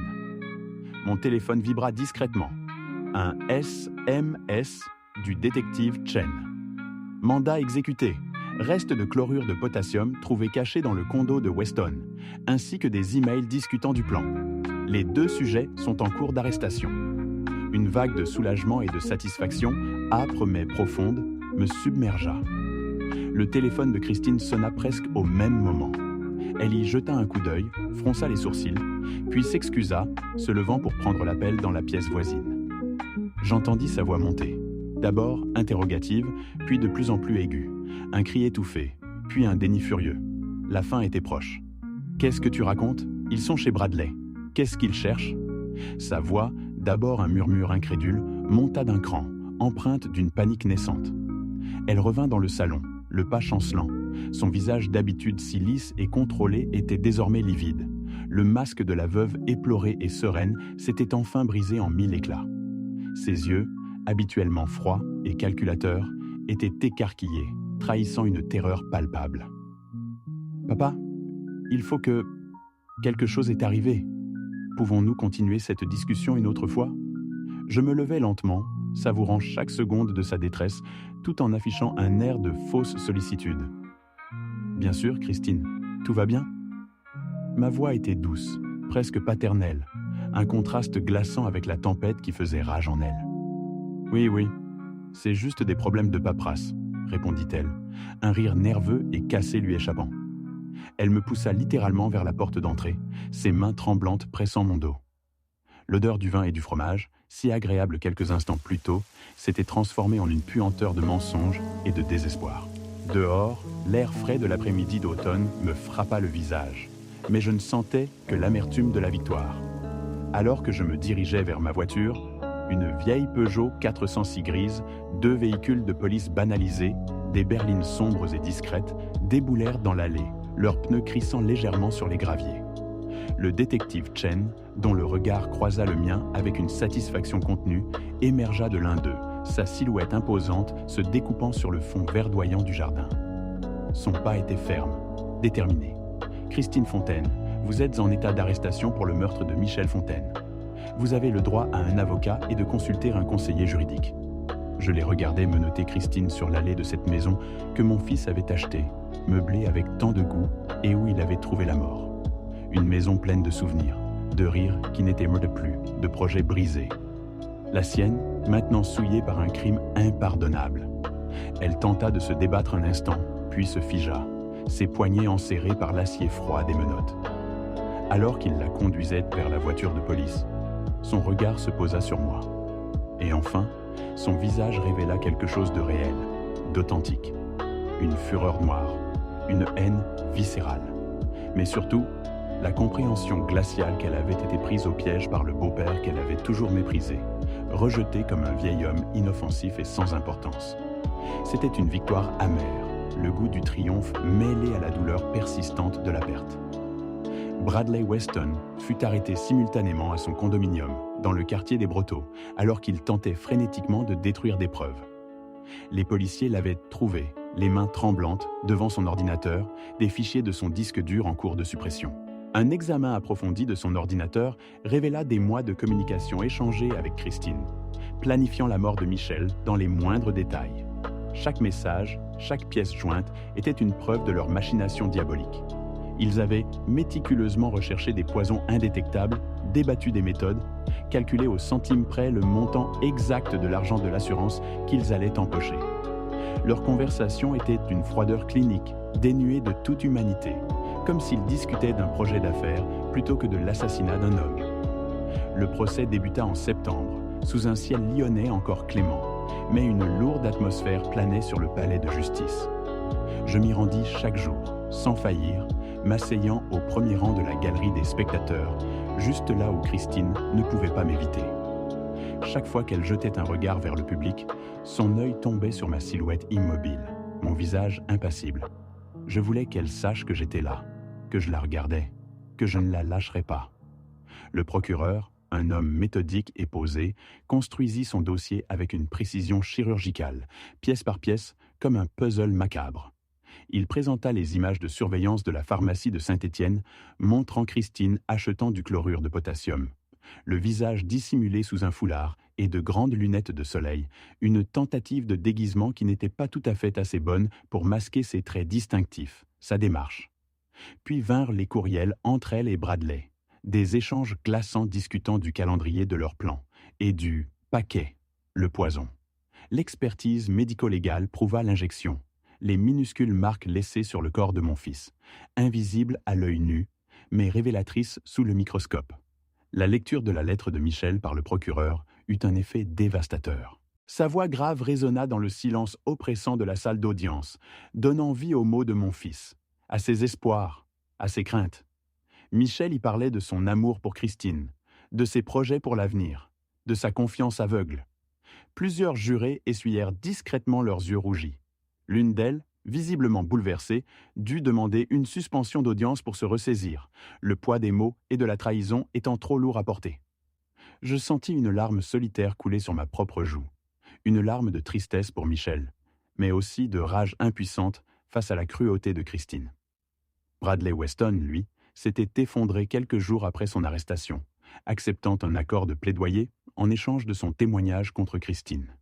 Mon téléphone vibra discrètement. Un SMS du détective Chen. Mandat exécuté. Reste de chlorure de potassium trouvé caché dans le condo de Weston, ainsi que des emails discutant du plan. Les 2 sujets sont en cours d'arrestation. Une vague de soulagement et de satisfaction, âpre mais profonde, me submergea. Le téléphone de Christine sonna presque au même moment. Elle y jeta un coup d'œil, fronça les sourcils, puis s'excusa, se levant pour prendre l'appel dans la pièce voisine. J'entendis sa voix monter. D'abord interrogative, puis de plus en plus aiguë. Un cri étouffé, puis un déni furieux. La fin était proche. « Qu'est-ce que tu racontes? Ils sont chez Bradley. Qu'est-ce qu'ils cherchent ?» Sa voix, d'abord un murmure incrédule, monta d'un cran, empreinte d'une panique naissante. Elle revint dans le salon, le pas chancelant. Son visage d'habitude si lisse et contrôlé était désormais livide. Le masque de la veuve éplorée et sereine s'était enfin brisé en 1000 éclats. Ses yeux, habituellement froids et calculateurs, étaient écarquillés, trahissant une terreur palpable. « Papa, il faut que... quelque chose est arrivé. Pouvons-nous continuer cette discussion une autre fois ?» Je me levai lentement, savourant chaque seconde de sa détresse, tout en affichant un air de fausse sollicitude. « Bien sûr, Christine, tout va bien ?» Ma voix était douce, presque paternelle, un contraste glaçant avec la tempête qui faisait rage en elle. « Oui, c'est juste des problèmes de paperasse, » répondit-elle, un rire nerveux et cassé lui échappant. Elle me poussa littéralement vers la porte d'entrée, ses mains tremblantes pressant mon dos. L'odeur du vin et du fromage, si agréable quelques instants plus tôt, s'était transformée en une puanteur de mensonge et de désespoir. Dehors, l'air frais de l'après-midi d'automne me frappa le visage, mais je ne sentais que l'amertume de la victoire. Alors que je me dirigeais vers ma voiture, une vieille Peugeot 406 grise, 2 véhicules de police banalisés, des berlines sombres et discrètes, déboulèrent dans l'allée, leurs pneus crissant légèrement sur les graviers. Le détective Chen, dont le regard croisa le mien avec une satisfaction contenue, émergea de l'un d'eux, sa silhouette imposante se découpant sur le fond verdoyant du jardin. Son pas était ferme, déterminé. « Christine Fontaine, vous êtes en état d'arrestation pour le meurtre de Michel Fontaine. Vous avez le droit à un avocat et de consulter un conseiller juridique. » Je les regardais menotter Christine sur l'allée de cette maison que mon fils avait achetée, meublée avec tant de goût et où il avait trouvé la mort. Une maison pleine de souvenirs, de rires qui n'éteignaient plus, de projets brisés. La sienne, maintenant souillée par un crime impardonnable. Elle tenta de se débattre un instant, puis se figea, ses poignets enserrés par l'acier froid des menottes. Alors qu'il la conduisait vers la voiture de police, son regard se posa sur moi. Et enfin, son visage révéla quelque chose de réel, d'authentique. Une fureur noire, une haine viscérale. Mais surtout, la compréhension glaciale qu'elle avait été prise au piège par le beau-père qu'elle avait toujours méprisé, rejeté comme un vieil homme inoffensif et sans importance. C'était une victoire amère, le goût du triomphe mêlé à la douleur persistante de la perte. Bradley Weston fut arrêté simultanément à son condominium, dans le quartier des Brotteaux, alors qu'il tentait frénétiquement de détruire des preuves. Les policiers l'avaient trouvé, les mains tremblantes, devant son ordinateur, des fichiers de son disque dur en cours de suppression. Un examen approfondi de son ordinateur révéla des mois de communication échangée avec Christine, planifiant la mort de Michel dans les moindres détails. Chaque message, chaque pièce jointe était une preuve de leur machination diabolique. Ils avaient méticuleusement recherché des poisons indétectables, débattu des méthodes, calculé au centime près le montant exact de l'argent de l'assurance qu'ils allaient empocher. Leur conversation était d'une froideur clinique, dénuée de toute humanité, comme s'ils discutaient d'un projet d'affaires plutôt que de l'assassinat d'un homme. Le procès débuta en septembre, sous un ciel lyonnais encore clément, mais une lourde atmosphère planait sur le palais de justice. Je m'y rendis chaque jour, sans faillir, m'asseyant au premier rang de la galerie des spectateurs, juste là où Christine ne pouvait pas m'éviter. Chaque fois qu'elle jetait un regard vers le public, son œil tombait sur ma silhouette immobile, mon visage impassible. Je voulais qu'elle sache que j'étais là, que je la regardais, que je ne la lâcherais pas. Le procureur, un homme méthodique et posé, construisit son dossier avec une précision chirurgicale, pièce par pièce, comme un puzzle macabre. Il présenta les images de surveillance de la pharmacie de Saint-Étienne, montrant Christine achetant du chlorure de potassium. Le visage dissimulé sous un foulard et de grandes lunettes de soleil, une tentative de déguisement qui n'était pas tout à fait assez bonne pour masquer ses traits distinctifs, sa démarche. Puis vinrent les courriels entre elle et Bradley, des échanges glaçants discutant du calendrier de leur plan et du paquet, le poison. L'expertise médico-légale prouva l'injection, les minuscules marques laissées sur le corps de mon fils, invisibles à l'œil nu, mais révélatrices sous le microscope. La lecture de la lettre de Michel par le procureur eut un effet dévastateur. Sa voix grave résonna dans le silence oppressant de la salle d'audience, donnant vie aux mots de mon fils, à ses espoirs, à ses craintes. Michel y parlait de son amour pour Christine, de ses projets pour l'avenir, de sa confiance aveugle. Plusieurs jurés essuyèrent discrètement leurs yeux rougis. L'une d'elles, visiblement bouleversée, dut demander une suspension d'audience pour se ressaisir, le poids des mots et de la trahison étant trop lourd à porter. Je sentis une larme solitaire couler sur ma propre joue, une larme de tristesse pour Michel, mais aussi de rage impuissante face à la cruauté de Christine. Bradley Weston, lui, s'était effondré quelques jours après son arrestation, acceptant un accord de plaidoyer en échange de son témoignage contre Christine.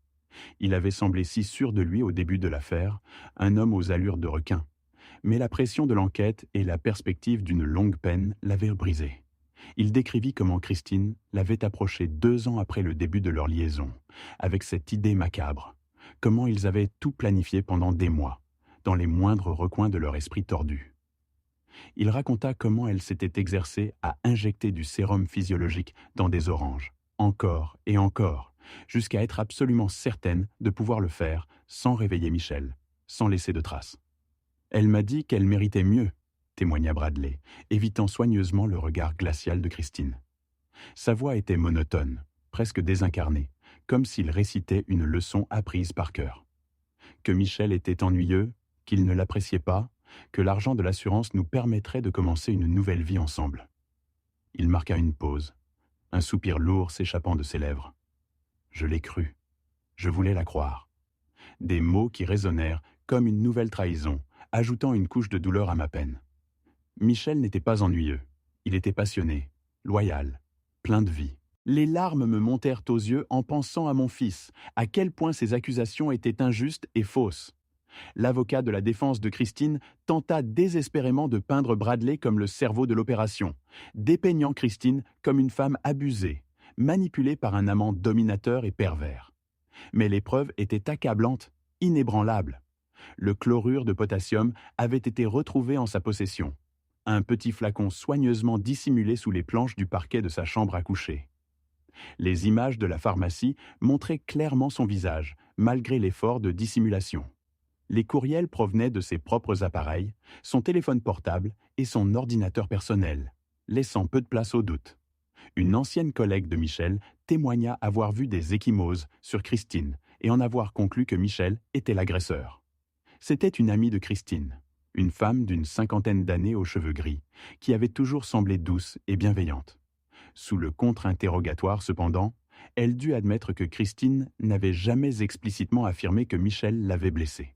Il avait semblé si sûr de lui au début de l'affaire, un homme aux allures de requin. Mais la pression de l'enquête et la perspective d'une longue peine l'avaient brisé. Il décrivit comment Christine l'avait approché 2 ans après le début de leur liaison, avec cette idée macabre, comment ils avaient tout planifié pendant des mois, dans les moindres recoins de leur esprit tordu. Il raconta comment elle s'était exercée à injecter du sérum physiologique dans des oranges, encore et encore, jusqu'à être absolument certaine de pouvoir le faire sans réveiller Michel, sans laisser de traces. « Elle m'a dit qu'elle méritait mieux », témoigna Bradley, évitant soigneusement le regard glacial de Christine. Sa voix était monotone, presque désincarnée, comme s'il récitait une leçon apprise par cœur. Que Michel était ennuyeux, qu'il ne l'appréciait pas, que l'argent de l'assurance nous permettrait de commencer une nouvelle vie ensemble. Il marqua une pause, un soupir lourd s'échappant de ses lèvres. Je l'ai cru. Je voulais la croire. Des mots qui résonnèrent comme une nouvelle trahison, ajoutant une couche de douleur à ma peine. Michel n'était pas ennuyeux. Il était passionné, loyal, plein de vie. Les larmes me montèrent aux yeux en pensant à mon fils, à quel point ces accusations étaient injustes et fausses. L'avocat de la défense de Christine tenta désespérément de peindre Bradley comme le cerveau de l'opération, dépeignant Christine comme une femme abusée, manipulée par un amant dominateur et pervers. Mais les preuves étaient accablantes, inébranlables. Le chlorure de potassium avait été retrouvé en sa possession. Un petit flacon soigneusement dissimulé sous les planches du parquet de sa chambre à coucher. Les images de la pharmacie montraient clairement son visage, malgré l'effort de dissimulation. Les courriels provenaient de ses propres appareils, son téléphone portable et son ordinateur personnel, laissant peu de place au doute. Une ancienne collègue de Michel témoigna avoir vu des ecchymoses sur Christine et en avoir conclu que Michel était l'agresseur. C'était une amie de Christine, une femme d'une 50aine d'années aux cheveux gris, qui avait toujours semblé douce et bienveillante. Sous le contre-interrogatoire, cependant, elle dut admettre que Christine n'avait jamais explicitement affirmé que Michel l'avait blessée.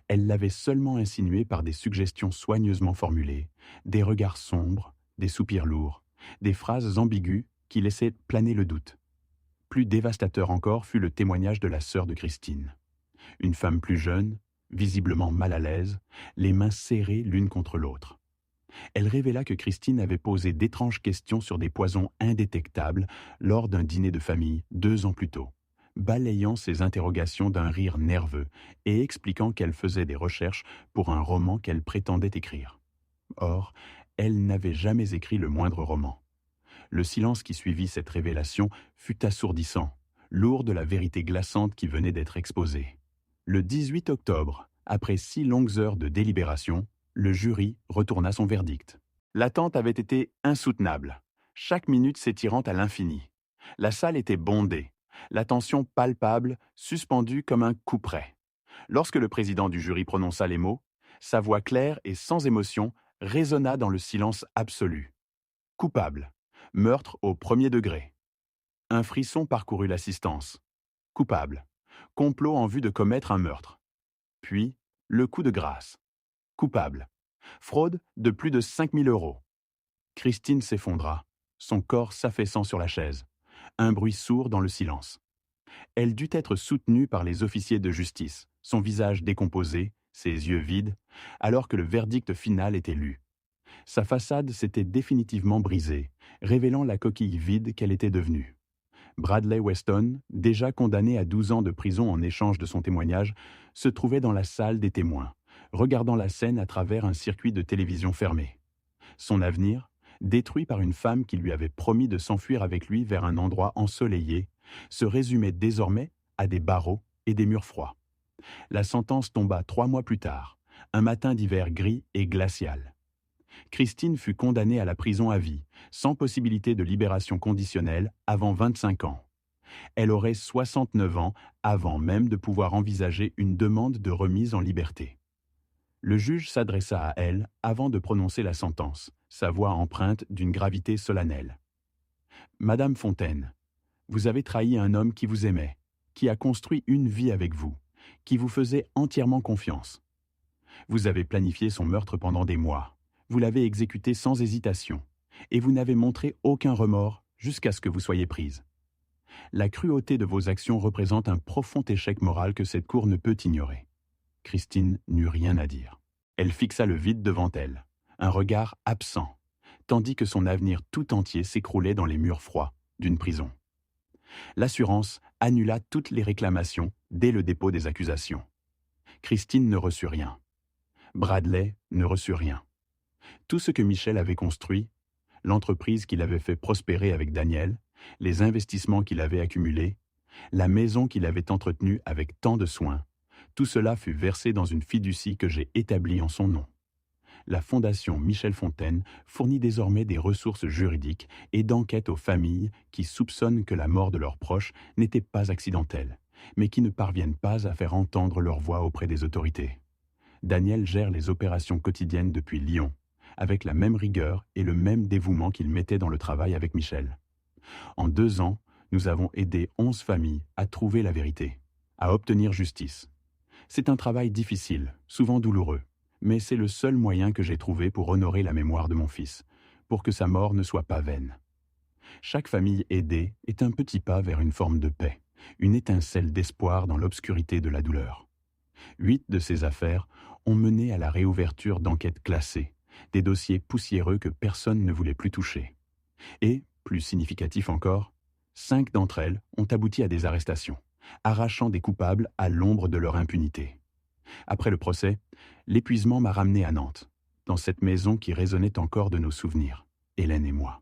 Elle l'avait seulement insinué par des suggestions soigneusement formulées, des regards sombres, des soupirs lourds, des phrases ambiguës qui laissaient planer le doute. Plus dévastateur encore fut le témoignage de la sœur de Christine. Une femme plus jeune, visiblement mal à l'aise, les mains serrées l'une contre l'autre. Elle révéla que Christine avait posé d'étranges questions sur des poisons indétectables lors d'un dîner de famille 2 ans plus tôt, balayant ses interrogations d'un rire nerveux et expliquant qu'elle faisait des recherches pour un roman qu'elle prétendait écrire. Or, elle n'avait jamais écrit le moindre roman. Le silence qui suivit cette révélation fut assourdissant, lourd de la vérité glaçante qui venait d'être exposée. Le 18 octobre, après 6 longues heures de délibération, le jury retourna son verdict. L'attente avait été insoutenable, chaque minute s'étirant à l'infini. La salle était bondée, la tension palpable, suspendue comme un couperet. Lorsque le président du jury prononça les mots, sa voix claire et sans émotion résonna dans le silence absolu. Coupable. Meurtre au premier degré. Un frisson parcourut l'assistance. Coupable. Complot en vue de commettre un meurtre. Puis, le coup de grâce. Coupable. Fraude de plus de 5 000 €. Christine s'effondra, son corps s'affaissant sur la chaise. Un bruit sourd dans le silence. Elle dut être soutenue par les officiers de justice, son visage décomposé, ses yeux vides, alors que le verdict final était lu. Sa façade s'était définitivement brisée, révélant la coquille vide qu'elle était devenue. Bradley Weston, déjà condamné à 12 ans de prison en échange de son témoignage, se trouvait dans la salle des témoins, regardant la scène à travers un circuit de télévision fermé. Son avenir, détruit par une femme qui lui avait promis de s'enfuir avec lui vers un endroit ensoleillé, se résumait désormais à des barreaux et des murs froids. La sentence tomba 3 mois plus tard, un matin d'hiver gris et glacial. Christine fut condamnée à la prison à vie, sans possibilité de libération conditionnelle avant 25 ans. Elle aurait 69 ans avant même de pouvoir envisager une demande de remise en liberté. Le juge s'adressa à elle avant de prononcer la sentence, sa voix empreinte d'une gravité solennelle. « Madame Fontaine, vous avez trahi un homme qui vous aimait, qui a construit une vie avec vous, qui vous faisait entièrement confiance. Vous avez planifié son meurtre pendant des mois. Vous l'avez exécuté sans hésitation, et vous n'avez montré aucun remords jusqu'à ce que vous soyez prise. La cruauté de vos actions représente un profond échec moral que cette cour ne peut ignorer. » Christine n'eut rien à dire. Elle fixa le vide devant elle, un regard absent, tandis que son avenir tout entier s'écroulait dans les murs froids d'une prison. L'assurance annula toutes les réclamations dès le dépôt des accusations. Christine ne reçut rien. Bradley ne reçut rien. Tout ce que Michel avait construit, l'entreprise qu'il avait fait prospérer avec Daniel, les investissements qu'il avait accumulés, la maison qu'il avait entretenue avec tant de soin, tout cela fut versé dans une fiducie que j'ai établie en son nom. La Fondation Michel Fontaine fournit désormais des ressources juridiques et d'enquête aux familles qui soupçonnent que la mort de leurs proches n'était pas accidentelle, mais qui ne parviennent pas à faire entendre leur voix auprès des autorités. Daniel gère les opérations quotidiennes depuis Lyon, avec la même rigueur et le même dévouement qu'il mettait dans le travail avec Michel. En 2 ans, nous avons aidé 11 familles à trouver la vérité, à obtenir justice. C'est un travail difficile, souvent douloureux, mais c'est le seul moyen que j'ai trouvé pour honorer la mémoire de mon fils, pour que sa mort ne soit pas vaine. Chaque famille aidée est un petit pas vers une forme de paix, une étincelle d'espoir dans l'obscurité de la douleur. 8 de ces affaires ont mené à la réouverture d'enquêtes classées, des dossiers poussiéreux que personne ne voulait plus toucher. Et, plus significatif encore, 5 d'entre elles ont abouti à des arrestations, arrachant des coupables à l'ombre de leur impunité. Après le procès, l'épuisement m'a ramené à Nantes, dans cette maison qui résonnait encore de nos souvenirs, Hélène et moi.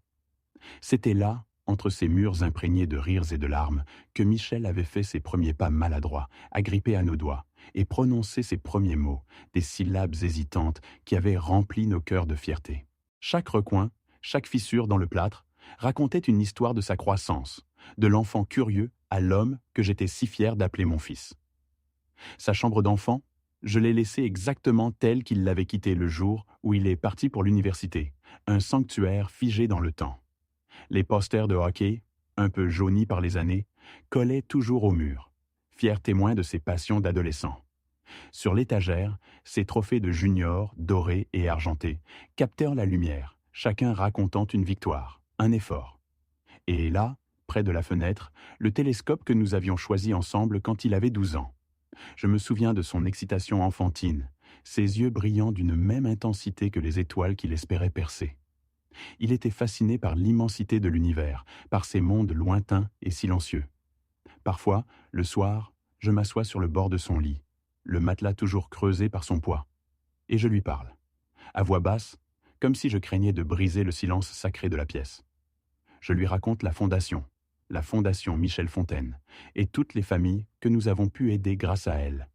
C'était là, entre ces murs imprégnés de rires et de larmes, que Michel avait fait ses premiers pas maladroits, agrippés à nos doigts, et prononcé ses premiers mots, des syllabes hésitantes qui avaient rempli nos cœurs de fierté. Chaque recoin, chaque fissure dans le plâtre, racontait une histoire de sa croissance, de l'enfant curieux à l'homme que j'étais si fier d'appeler mon fils. Sa chambre d'enfant, je l'ai laissée exactement telle qu'il l'avait quittée le jour où il est parti pour l'université, un sanctuaire figé dans le temps. Les posters de hockey, un peu jaunis par les années, collaient toujours au mur, fiers témoins de ses passions d'adolescent. Sur l'étagère, ces trophées de juniors, dorés et argentés, captèrent la lumière, chacun racontant une victoire, un effort. Et là, près de la fenêtre, le télescope que nous avions choisi ensemble quand il avait 12 ans. Je me souviens de son excitation enfantine, ses yeux brillant d'une même intensité que les étoiles qu'il espérait percer. Il était fasciné par l'immensité de l'univers, par ces mondes lointains et silencieux. Parfois, le soir, je m'assois sur le bord de son lit, le matelas toujours creusé par son poids, et je lui parle, à voix basse, comme si je craignais de briser le silence sacré de la pièce. Je lui raconte la Fondation Michel Fontaine, et toutes les familles que nous avons pu aider grâce à elle.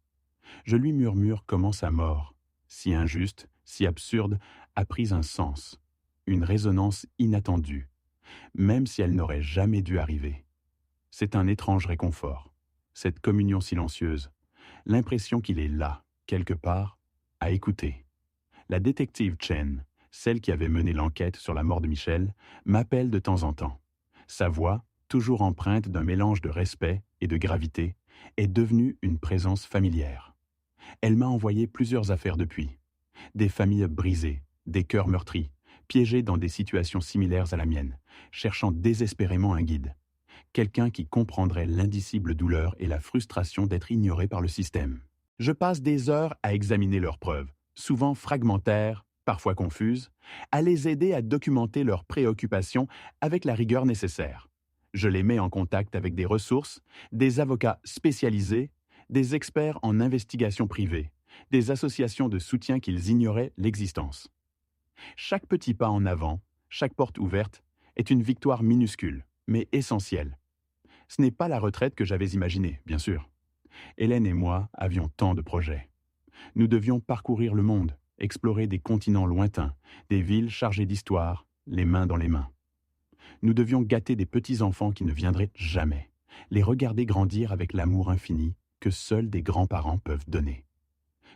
Je lui murmure comment sa mort, si injuste, si absurde, a pris un sens, une résonance inattendue, même si elle n'aurait jamais dû arriver. C'est un étrange réconfort, cette communion silencieuse, l'impression qu'il est là, quelque part, à écouter. La détective Chen, celle qui avait mené l'enquête sur la mort de Michel, m'appelle de temps en temps. Sa voix, toujours empreinte d'un mélange de respect et de gravité, est devenue une présence familière. Elle m'a envoyé plusieurs affaires depuis. Des familles brisées, des cœurs meurtris, piégés dans des situations similaires à la mienne, cherchant désespérément un guide. Quelqu'un qui comprendrait l'indicible douleur et la frustration d'être ignoré par le système. Je passe des heures à examiner leurs preuves, souvent fragmentaires, parfois confuses, à les aider à documenter leurs préoccupations avec la rigueur nécessaire. Je les mets en contact avec des ressources, des avocats spécialisés, des experts en investigation privée, des associations de soutien qu'ils ignoraient l'existence. Chaque petit pas en avant, chaque porte ouverte, est une victoire minuscule, mais essentielle. Ce n'est pas la retraite que j'avais imaginée, bien sûr. Hélène et moi avions tant de projets. Nous devions parcourir le monde, explorer des continents lointains, des villes chargées d'histoire, les mains dans les mains. Nous devions gâter des petits-enfants qui ne viendraient jamais, les regarder grandir avec l'amour infini que seuls des grands-parents peuvent donner.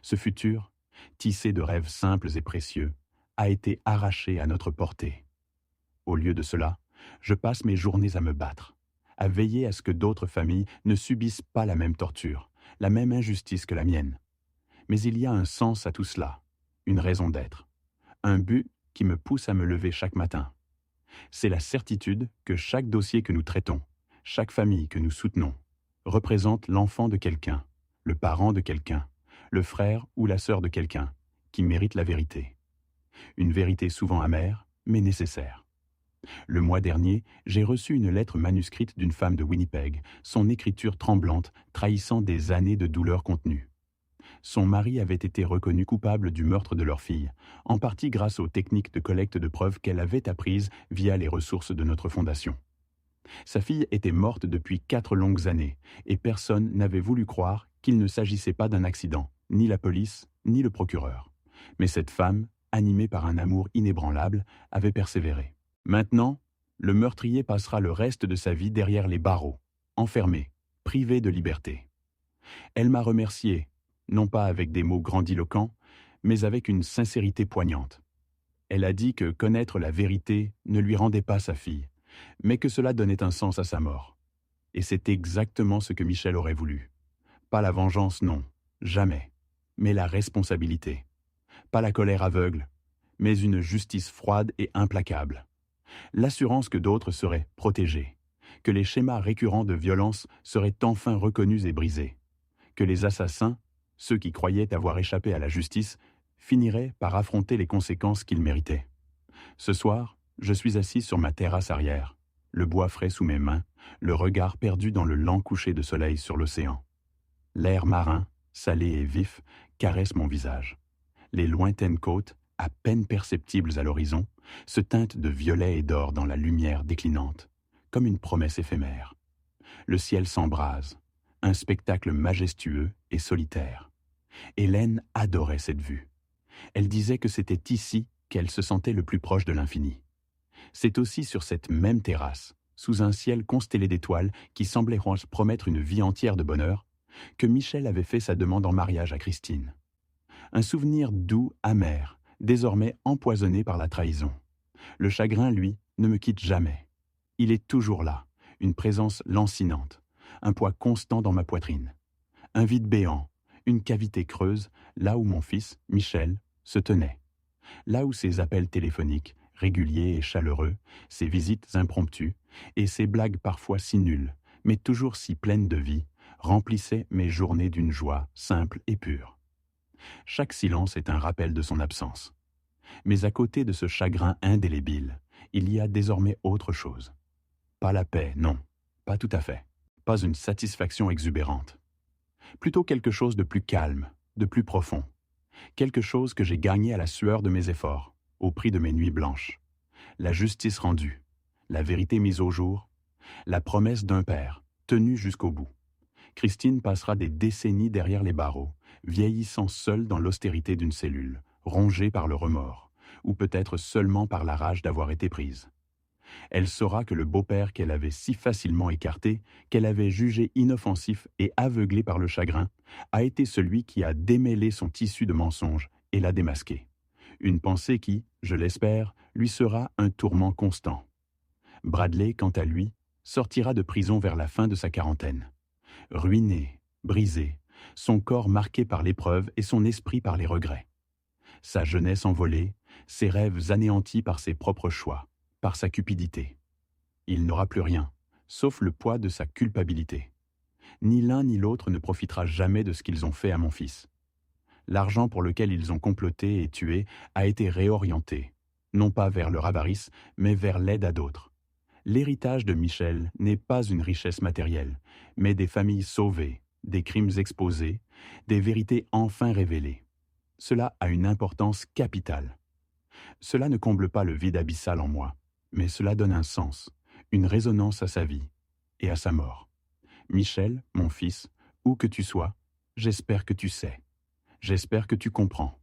Ce futur, tissé de rêves simples et précieux, a été arraché à notre portée. Au lieu de cela, je passe mes journées à me battre, à veiller à ce que d'autres familles ne subissent pas la même torture, la même injustice que la mienne. Mais il y a un sens à tout cela, une raison d'être, un but qui me pousse à me lever chaque matin. C'est la certitude que chaque dossier que nous traitons, chaque famille que nous soutenons, représente l'enfant de quelqu'un, le parent de quelqu'un, le frère ou la sœur de quelqu'un, qui mérite la vérité. Une vérité souvent amère, mais nécessaire. Le mois dernier, j'ai reçu une lettre manuscrite d'une femme de Winnipeg, son écriture tremblante trahissant des années de douleur contenue. Son mari avait été reconnu coupable du meurtre de leur fille, en partie grâce aux techniques de collecte de preuves qu'elle avait apprises via les ressources de notre fondation. Sa fille était morte depuis 4 longues années, et personne n'avait voulu croire qu'il ne s'agissait pas d'un accident, ni la police, ni le procureur. Mais cette femme, animée par un amour inébranlable, avait persévéré. Maintenant, le meurtrier passera le reste de sa vie derrière les barreaux, enfermé, privé de liberté. Elle m'a remercié, non pas avec des mots grandiloquents, mais avec une sincérité poignante. Elle a dit que connaître la vérité ne lui rendait pas sa fille, mais que cela donnait un sens à sa mort. Et c'est exactement ce que Michel aurait voulu. Pas la vengeance, non, jamais, mais la responsabilité. Pas la colère aveugle, mais une justice froide et implacable. L'assurance que d'autres seraient protégés, que les schémas récurrents de violence seraient enfin reconnus et brisés, que les assassins, ceux qui croyaient avoir échappé à la justice, finiraient par affronter les conséquences qu'ils méritaient. Ce soir, je suis assis sur ma terrasse arrière, le bois frais sous mes mains, le regard perdu dans le lent coucher de soleil sur l'océan. L'air marin, salé et vif, caresse mon visage. Les lointaines côtes, à peine perceptibles à l'horizon, se teintent de violet et d'or dans la lumière déclinante, comme une promesse éphémère. Le ciel s'embrase, un spectacle majestueux et solitaire. Hélène adorait cette vue. Elle disait que c'était ici qu'elle se sentait le plus proche de l'infini. C'est aussi sur cette même terrasse, sous un ciel constellé d'étoiles qui semblait promettre une vie entière de bonheur, que Michel avait fait sa demande en mariage à Christine. Un souvenir doux, amer, désormais empoisonné par la trahison. Le chagrin, lui, ne me quitte jamais. Il est toujours là, une présence lancinante, un poids constant dans ma poitrine. Un vide béant, une cavité creuse, là où mon fils, Michel, se tenait. Là où ses appels téléphoniques, réguliers et chaleureux, ses visites impromptues, et ses blagues parfois si nulles, mais toujours si pleines de vie, remplissaient mes journées d'une joie simple et pure. Chaque silence est un rappel de son absence. Mais à côté de ce chagrin indélébile, il y a désormais autre chose. Pas la paix, non, pas tout à fait. Pas une satisfaction exubérante. Plutôt quelque chose de plus calme, de plus profond. Quelque chose que j'ai gagné à la sueur de mes efforts, au prix de mes nuits blanches. La justice rendue, la vérité mise au jour, la promesse d'un père, tenue jusqu'au bout. Christine passera des décennies derrière les barreaux, vieillissant seule dans l'austérité d'une cellule, rongée par le remords, ou peut-être seulement par la rage d'avoir été prise. Elle saura que le beau-père qu'elle avait si facilement écarté, qu'elle avait jugé inoffensif et aveuglé par le chagrin, a été celui qui a démêlé son tissu de mensonges et l'a démasqué. Une pensée qui, je l'espère, lui sera un tourment constant. Bradley, quant à lui, sortira de prison vers la fin de sa quarantaine. Ruiné, brisé, son corps marqué par l'épreuve et son esprit par les regrets. Sa jeunesse envolée, ses rêves anéantis par ses propres choix, par sa cupidité. Il n'aura plus rien, sauf le poids de sa culpabilité. Ni l'un ni l'autre ne profitera jamais de ce qu'ils ont fait à mon fils. L'argent pour lequel ils ont comploté et tué a été réorienté, non pas vers leur avarice, mais vers l'aide à d'autres. L'héritage de Michel n'est pas une richesse matérielle, mais des familles sauvées, des crimes exposés, des vérités enfin révélées. Cela a une importance capitale. Cela ne comble pas le vide abyssal en moi, mais cela donne un sens, une résonance à sa vie et à sa mort. Michel, mon fils, où que tu sois, j'espère que tu sais. J'espère que tu comprends.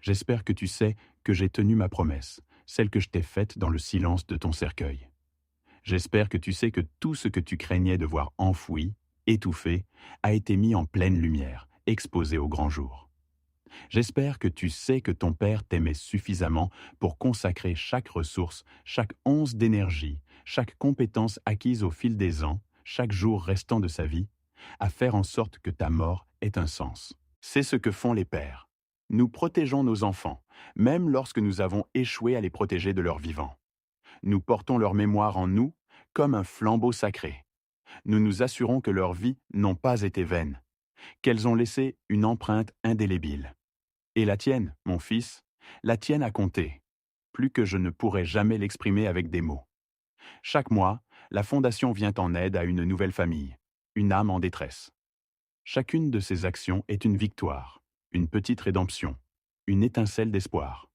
J'espère que tu sais que j'ai tenu ma promesse, celle que je t'ai faite dans le silence de ton cercueil. J'espère que tu sais que tout ce que tu craignais de voir enfoui, étouffé, a été mis en pleine lumière, exposé au grand jour. J'espère que tu sais que ton père t'aimait suffisamment pour consacrer chaque ressource, chaque once d'énergie, chaque compétence acquise au fil des ans, chaque jour restant de sa vie, à faire en sorte que ta mort ait un sens. C'est ce que font les pères. Nous protégeons nos enfants, même lorsque nous avons échoué à les protéger de leur vivant. Nous portons leur mémoire en nous comme un flambeau sacré. Nous nous assurons que leurs vies n'ont pas été vaines, qu'elles ont laissé une empreinte indélébile. Et la tienne, mon fils, la tienne a compté, plus que je ne pourrai jamais l'exprimer avec des mots. Chaque mois, la Fondation vient en aide à une nouvelle famille, une âme en détresse. Chacune de ces actions est une victoire, une petite rédemption, une étincelle d'espoir.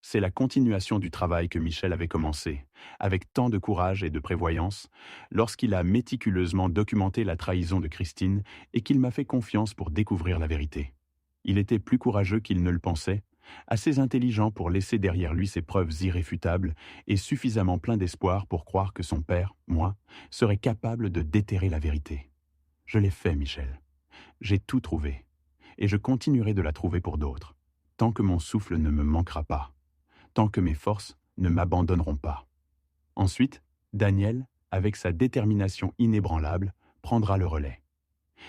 C'est la continuation du travail que Michel avait commencé, avec tant de courage et de prévoyance, lorsqu'il a méticuleusement documenté la trahison de Christine et qu'il m'a fait confiance pour découvrir la vérité. Il était plus courageux qu'il ne le pensait, assez intelligent pour laisser derrière lui ses preuves irréfutables et suffisamment plein d'espoir pour croire que son père, moi, serait capable de déterrer la vérité. Je l'ai fait, Michel. J'ai tout trouvé, et je continuerai de la trouver pour d'autres, tant que mon souffle ne me manquera pas, tant que mes forces ne m'abandonneront pas. Ensuite, Daniel, avec sa détermination inébranlable, prendra le relais.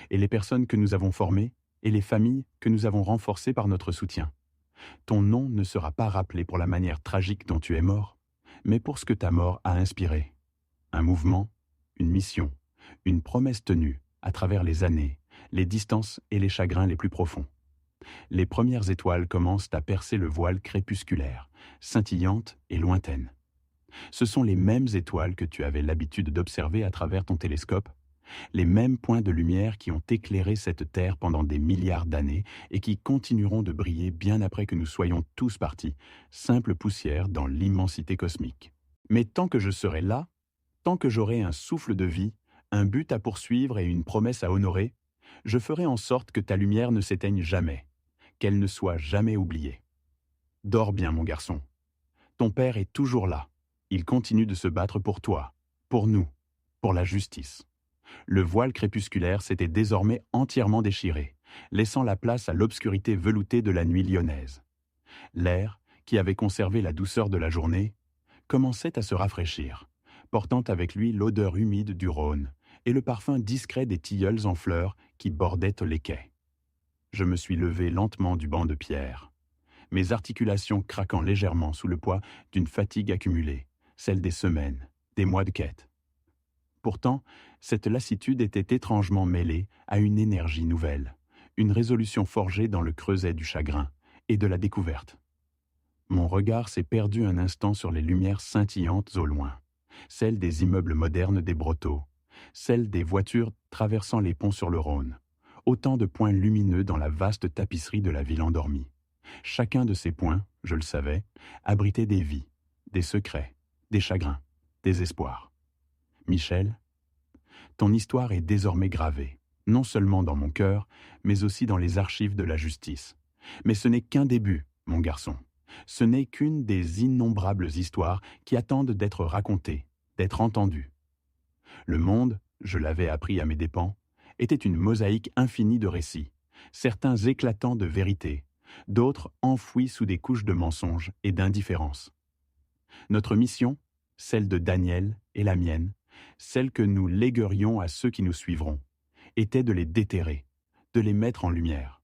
Et les personnes que nous avons formées, et les familles que nous avons renforcées par notre soutien. Ton nom ne sera pas rappelé pour la manière tragique dont tu es mort, mais pour ce que ta mort a inspiré. Un mouvement, une mission, une promesse tenue à travers les années, les distances et les chagrins les plus profonds. Les premières étoiles commencent à percer le voile crépusculaire, scintillantes et lointaines. Ce sont les mêmes étoiles que tu avais l'habitude d'observer à travers ton télescope, les mêmes points de lumière qui ont éclairé cette Terre pendant des milliards d'années et qui continueront de briller bien après que nous soyons tous partis, simple poussière dans l'immensité cosmique. Mais tant que je serai là, tant que j'aurai un souffle de vie, un but à poursuivre et une promesse à honorer, je ferai en sorte que ta lumière ne s'éteigne jamais, qu'elle ne soit jamais oubliée. Dors bien, mon garçon. Ton père est toujours là. Il continue de se battre pour toi, pour nous, pour la justice. Le voile crépusculaire s'était désormais entièrement déchiré, laissant la place à l'obscurité veloutée de la nuit lyonnaise. L'air, qui avait conservé la douceur de la journée, commençait à se rafraîchir, portant avec lui l'odeur humide du Rhône et le parfum discret des tilleuls en fleurs qui bordaient les quais. Je me suis levé lentement du banc de pierre, mes articulations craquant légèrement sous le poids d'une fatigue accumulée, celle des semaines, des mois de quête. Pourtant, cette lassitude était étrangement mêlée à une énergie nouvelle, une résolution forgée dans le creuset du chagrin et de la découverte. Mon regard s'est perdu un instant sur les lumières scintillantes au loin, celles des immeubles modernes des Brotteaux, celles des voitures traversant les ponts sur le Rhône, autant de points lumineux dans la vaste tapisserie de la ville endormie. Chacun de ces points, je le savais, abritait des vies, des secrets, des chagrins, des espoirs. Michel, ton histoire est désormais gravée, non seulement dans mon cœur, mais aussi dans les archives de la justice. Mais ce n'est qu'un début, mon garçon. Ce n'est qu'une des innombrables histoires qui attendent d'être racontées, d'être entendues. Le monde, je l'avais appris à mes dépens, était une mosaïque infinie de récits, certains éclatants de vérité, d'autres enfouis sous des couches de mensonges et d'indifférence. Notre mission, celle de Daniel et la mienne, celle que nous léguerions à ceux qui nous suivront, était de les déterrer, de les mettre en lumière.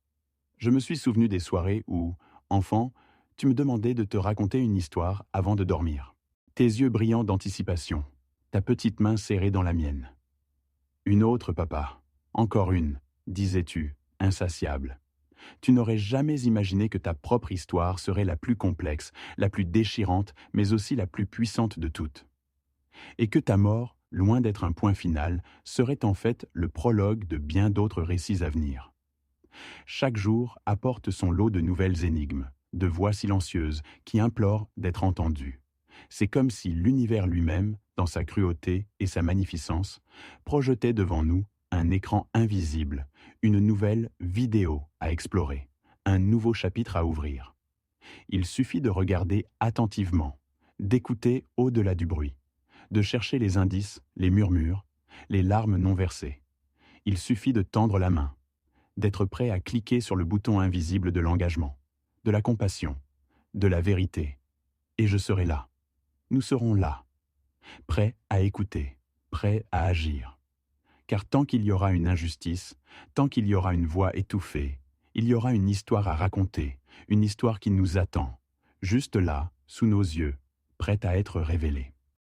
Je me suis souvenu des soirées où, enfant, tu me demandais de te raconter une histoire avant de dormir. Tes yeux brillants d'anticipation, ta petite main serrée dans la mienne. Une autre, papa, encore une, disais-tu, insatiable. Tu n'aurais jamais imaginé que ta propre histoire serait la plus complexe, la plus déchirante, mais aussi la plus puissante de toutes. Et que ta mort, loin d'être un point final, serait en fait le prologue de bien d'autres récits à venir. Chaque jour apporte son lot de nouvelles énigmes, de voix silencieuses qui implorent d'être entendues. C'est comme si l'univers lui-même, dans sa cruauté et sa magnificence, projetait devant nous un écran invisible, une nouvelle vidéo à explorer, un nouveau chapitre à ouvrir. Il suffit de regarder attentivement, d'écouter au-delà du bruit, de chercher les indices, les murmures, les larmes non versées. Il suffit de tendre la main, d'être prêt à cliquer sur le bouton invisible de l'engagement, de la compassion, de la vérité. Et je serai là. Nous serons là, prêts à écouter, prêts à agir. Car tant qu'il y aura une injustice, tant qu'il y aura une voix étouffée, il y aura une histoire à raconter, une histoire qui nous attend, juste là, sous nos yeux, prête à être révélée.